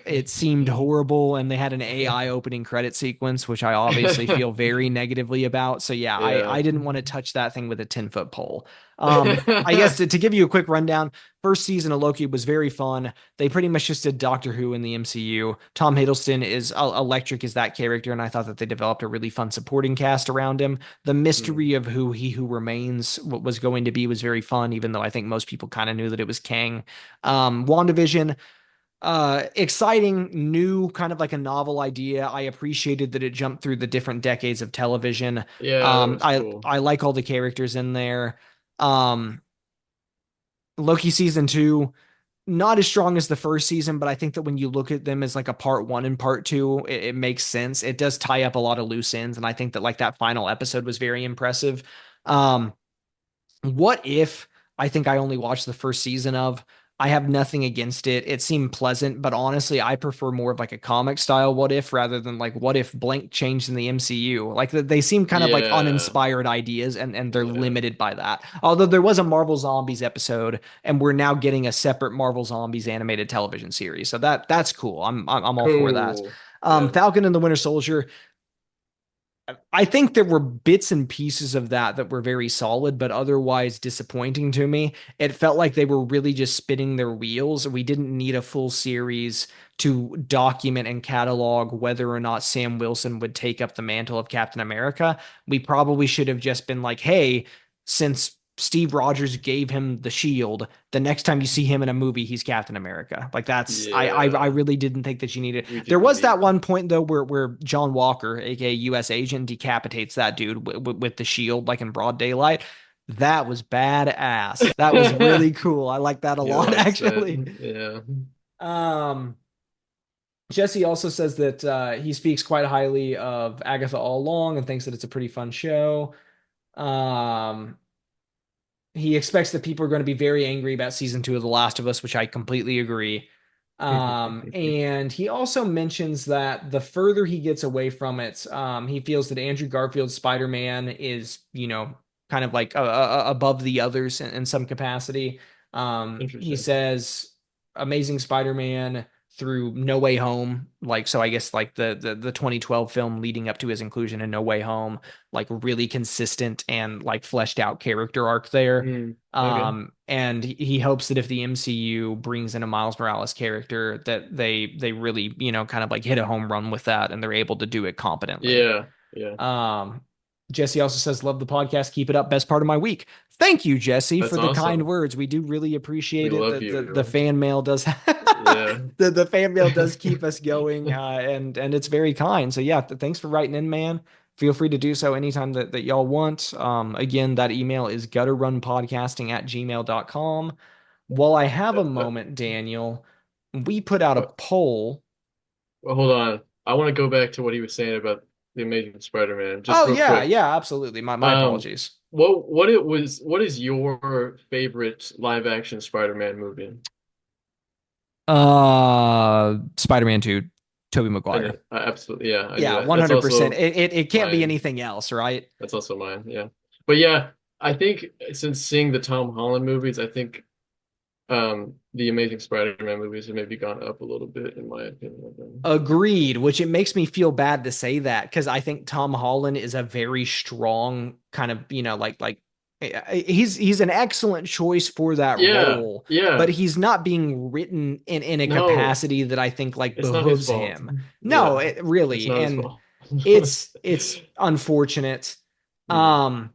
It seemed horrible, and they had an AI opening credit sequence, which I obviously feel very negatively about. So yeah, Yeah. I didn't want to touch that thing with a 10-foot pole. I guess to give you a quick rundown, first season of Loki was very fun. They pretty much just did Doctor Who in the MCU. Tom Hiddleston is electric as that character, and I thought that they developed a really fun supporting cast around him. The Hmm. mystery of who he who remains was going to be was very fun, even though I think most people kind of knew that it was Kang. WandaVision, exciting, new, kind of like a novel idea. I appreciated that it jumped through the different decades of television. Yeah, that was cool. I like all the characters in there. Um, Loki season two, not as strong as the first season, but I think that when you look at them as like a part one and part two, it makes sense. It does tie up a lot of loose ends, and I think that like that final episode was very impressive. Um, what if I think I only watched the first season of? I have nothing against it. It seemed pleasant, but honestly, I prefer more of like a comic style what if rather than like what if blank changed in the MCU. Like they seem kind of like Yeah. uninspired ideas and they're Yeah. limited by that. Although there was a Marvel Zombies episode and we're now getting a separate Marvel Zombies animated television series. So that's cool. I'm all for that. Cool. Yeah. Falcon and the Winter Soldier, I think there were bits and pieces of that were very solid, but otherwise disappointing to me. It felt like they were really just spinning their wheels. We didn't need a full series to document and catalog whether or not Sam Wilson would take up the mantle of Captain America. We probably should have just been like, hey, since Steve Rogers gave him the shield, the next time you see him in a movie, he's Captain America. Like that's I Yeah. really didn't think that you needed. We There didn't was that need. one point though where John Walker, aka U.S. agent, decapitates that dude with the shield like in broad daylight. That was badass. That was really cool. I like that a He lot likes that. actually. Yeah. Um, Jesse also says that he speaks quite highly of Agatha all along and thinks that it's a pretty fun show. Um, he expects that people are going to be very angry about season two of The Last of Us, which I completely agree. And he also mentions that the further he gets away from it, he feels that Andrew Garfield's Spider-Man is, kind of like above the others in some capacity. He Interesting. says Amazing Spider-Man through No Way Home, like so I guess like the 2012 film leading up to his inclusion in No Way Home, like really consistent and like fleshed out character arc there. Hmm. Okay. And he hopes that if the MCU brings in a Miles Morales character, that they really, kind of like hit a home run with that and they're able to do it competently. Yeah. Yeah. Um, Jesse also says, love the podcast. Keep it up. Best part of my week. Thank you, Jesse, That's for the kind awesome. words. We do really We appreciate it. love The you. fan mail does Yeah. the fan mail does keep us going, and it's very kind. So yeah, thanks for writing in, man. Feel free to do so anytime that y'all want. Again, that email is gutterrunpodcasting@gmail.com. While I have a moment, Daniel, we put out a But poll. well, hold on. I want to go back to what he was saying about the Amazing Spider-Man, just Oh real yeah, quick. yeah, absolutely. My Um, apologies. what is your favorite live action Spider-Man movie? Spider-Man 2, Tobey And Maguire. absolutely, yeah, I knew Yeah, that. That's 100%. also It can't be mine. anything else, right? That's also mine. Yeah. But yeah, I think since seeing the Tom Holland movies, I think the Amazing Spider-Man movies have maybe gone up a little bit in my opinion of them. Agreed, which it makes me feel bad to say that because I think Tom Holland is a very strong kind of, he's an excellent choice for that Yeah, role, but yeah. he's not being written in a No, capacity that I think like it's not his behooves fault. him. No, Yeah, it it's really, not his and fault. it's unfortunate. Mm, Um,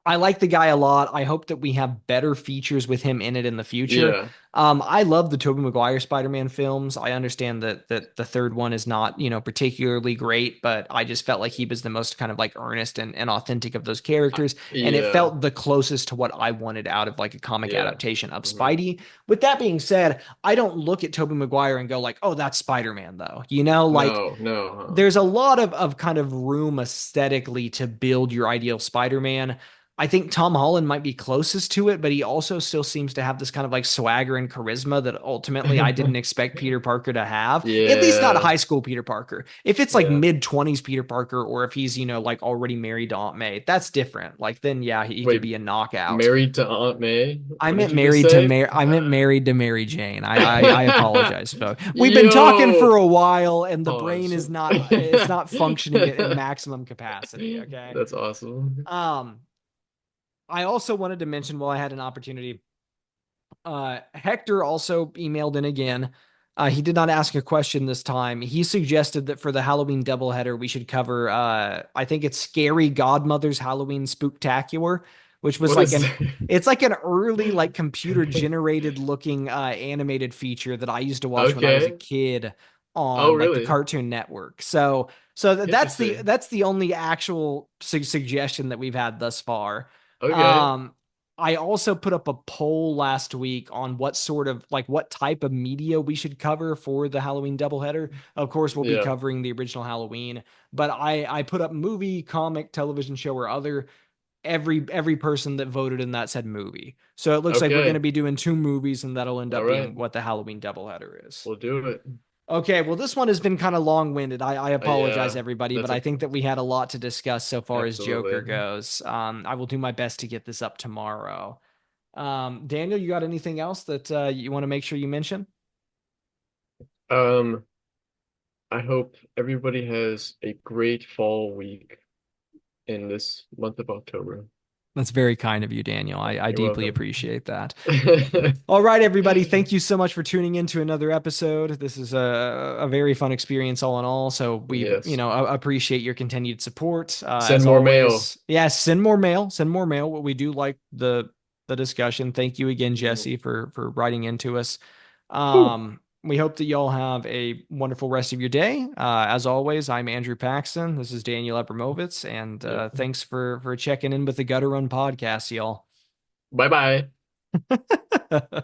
I like the guy a lot. I hope that we have better features with him in it in the future. yeah. I love the Tobey Maguire Spider-Man films. I understand that the third one is not, particularly great, but I just felt like he was the most kind of like earnest and authentic of those characters. And it Yeah, felt the closest to what I wanted out of like a comic yeah. adaptation of Hmm. Spidey. With that being said, I don't look at Tobey Maguire and go like, oh, that's Spider-Man though. Like No, no, there's a lot of kind of room aesthetically to build your ideal Spider-Man. I think Tom Holland might be closest to it, but he also still seems to have this kind of like swagger and charisma that ultimately I huh? didn't expect Peter Parker to have. At least not Yeah, high school Peter Parker. If it's like yeah. mid 20s Peter Parker, or if he's, like already married to Aunt May, that's different. Like then, yeah, he could Wait, be a knockout. married to Aunt May? What did you just say? I meant married to Mary Jane. I apologize, folks. We've been talking for Yo, a while and the brain pause. is not it's not functioning at maximum capacity, okay? That's awesome. Um I also wanted to mention while I had an opportunity, Hector also emailed in again. He did not ask a question this time. He suggested that for the Halloween doubleheader, we should cover, I think it's Scary Godmother's Halloween Spooktacular, which was What like is it's like an early, like computer generated looking animated feature that I used to watch when I was a okay? kid Oh, on like the really? Cartoon Network. So Interesting. that's the only actual suggestion that we've had thus far. Okay. Um, I also put up a poll last week on what sort of like what type of media we should cover for the Halloween doubleheader. Of course, we'll be Yeah. covering the original Halloween, but I put up movie, comic, television show, or other. Every person that voted in that said movie. So it looks like we're going to Okay. be doing two movies, and that'll end All up right. being what the Halloween doubleheader is. We'll do it. Okay, well, this one has been kind of long winded. I apologize, Yeah. everybody, but That's I think that we had a lot to discuss so far as Joker absolutely. goes. I will do my best to get this up tomorrow. Daniel, you got anything else that you want to make sure you mention? Um, I hope everybody has a great fall week in this month of October. That's very kind of you, Daniel. I You're deeply welcome. appreciate that. All right, everybody. Thank you so much for tuning in to another episode. This is a very fun experience, all in all. So we, Yes. appreciate your continued support. Send As more mail. always, yes, send more mail. Send more mail. What we do like the discussion. Thank you again, Mhm. Jesse, for writing into us. Whew. We hope that y'all have a wonderful rest of your day. As always, I'm Andrew Paxton. This is Daniel Abramovitz, and Yep. thanks for checking in with the Gutter Run podcast, y'all. Bye bye.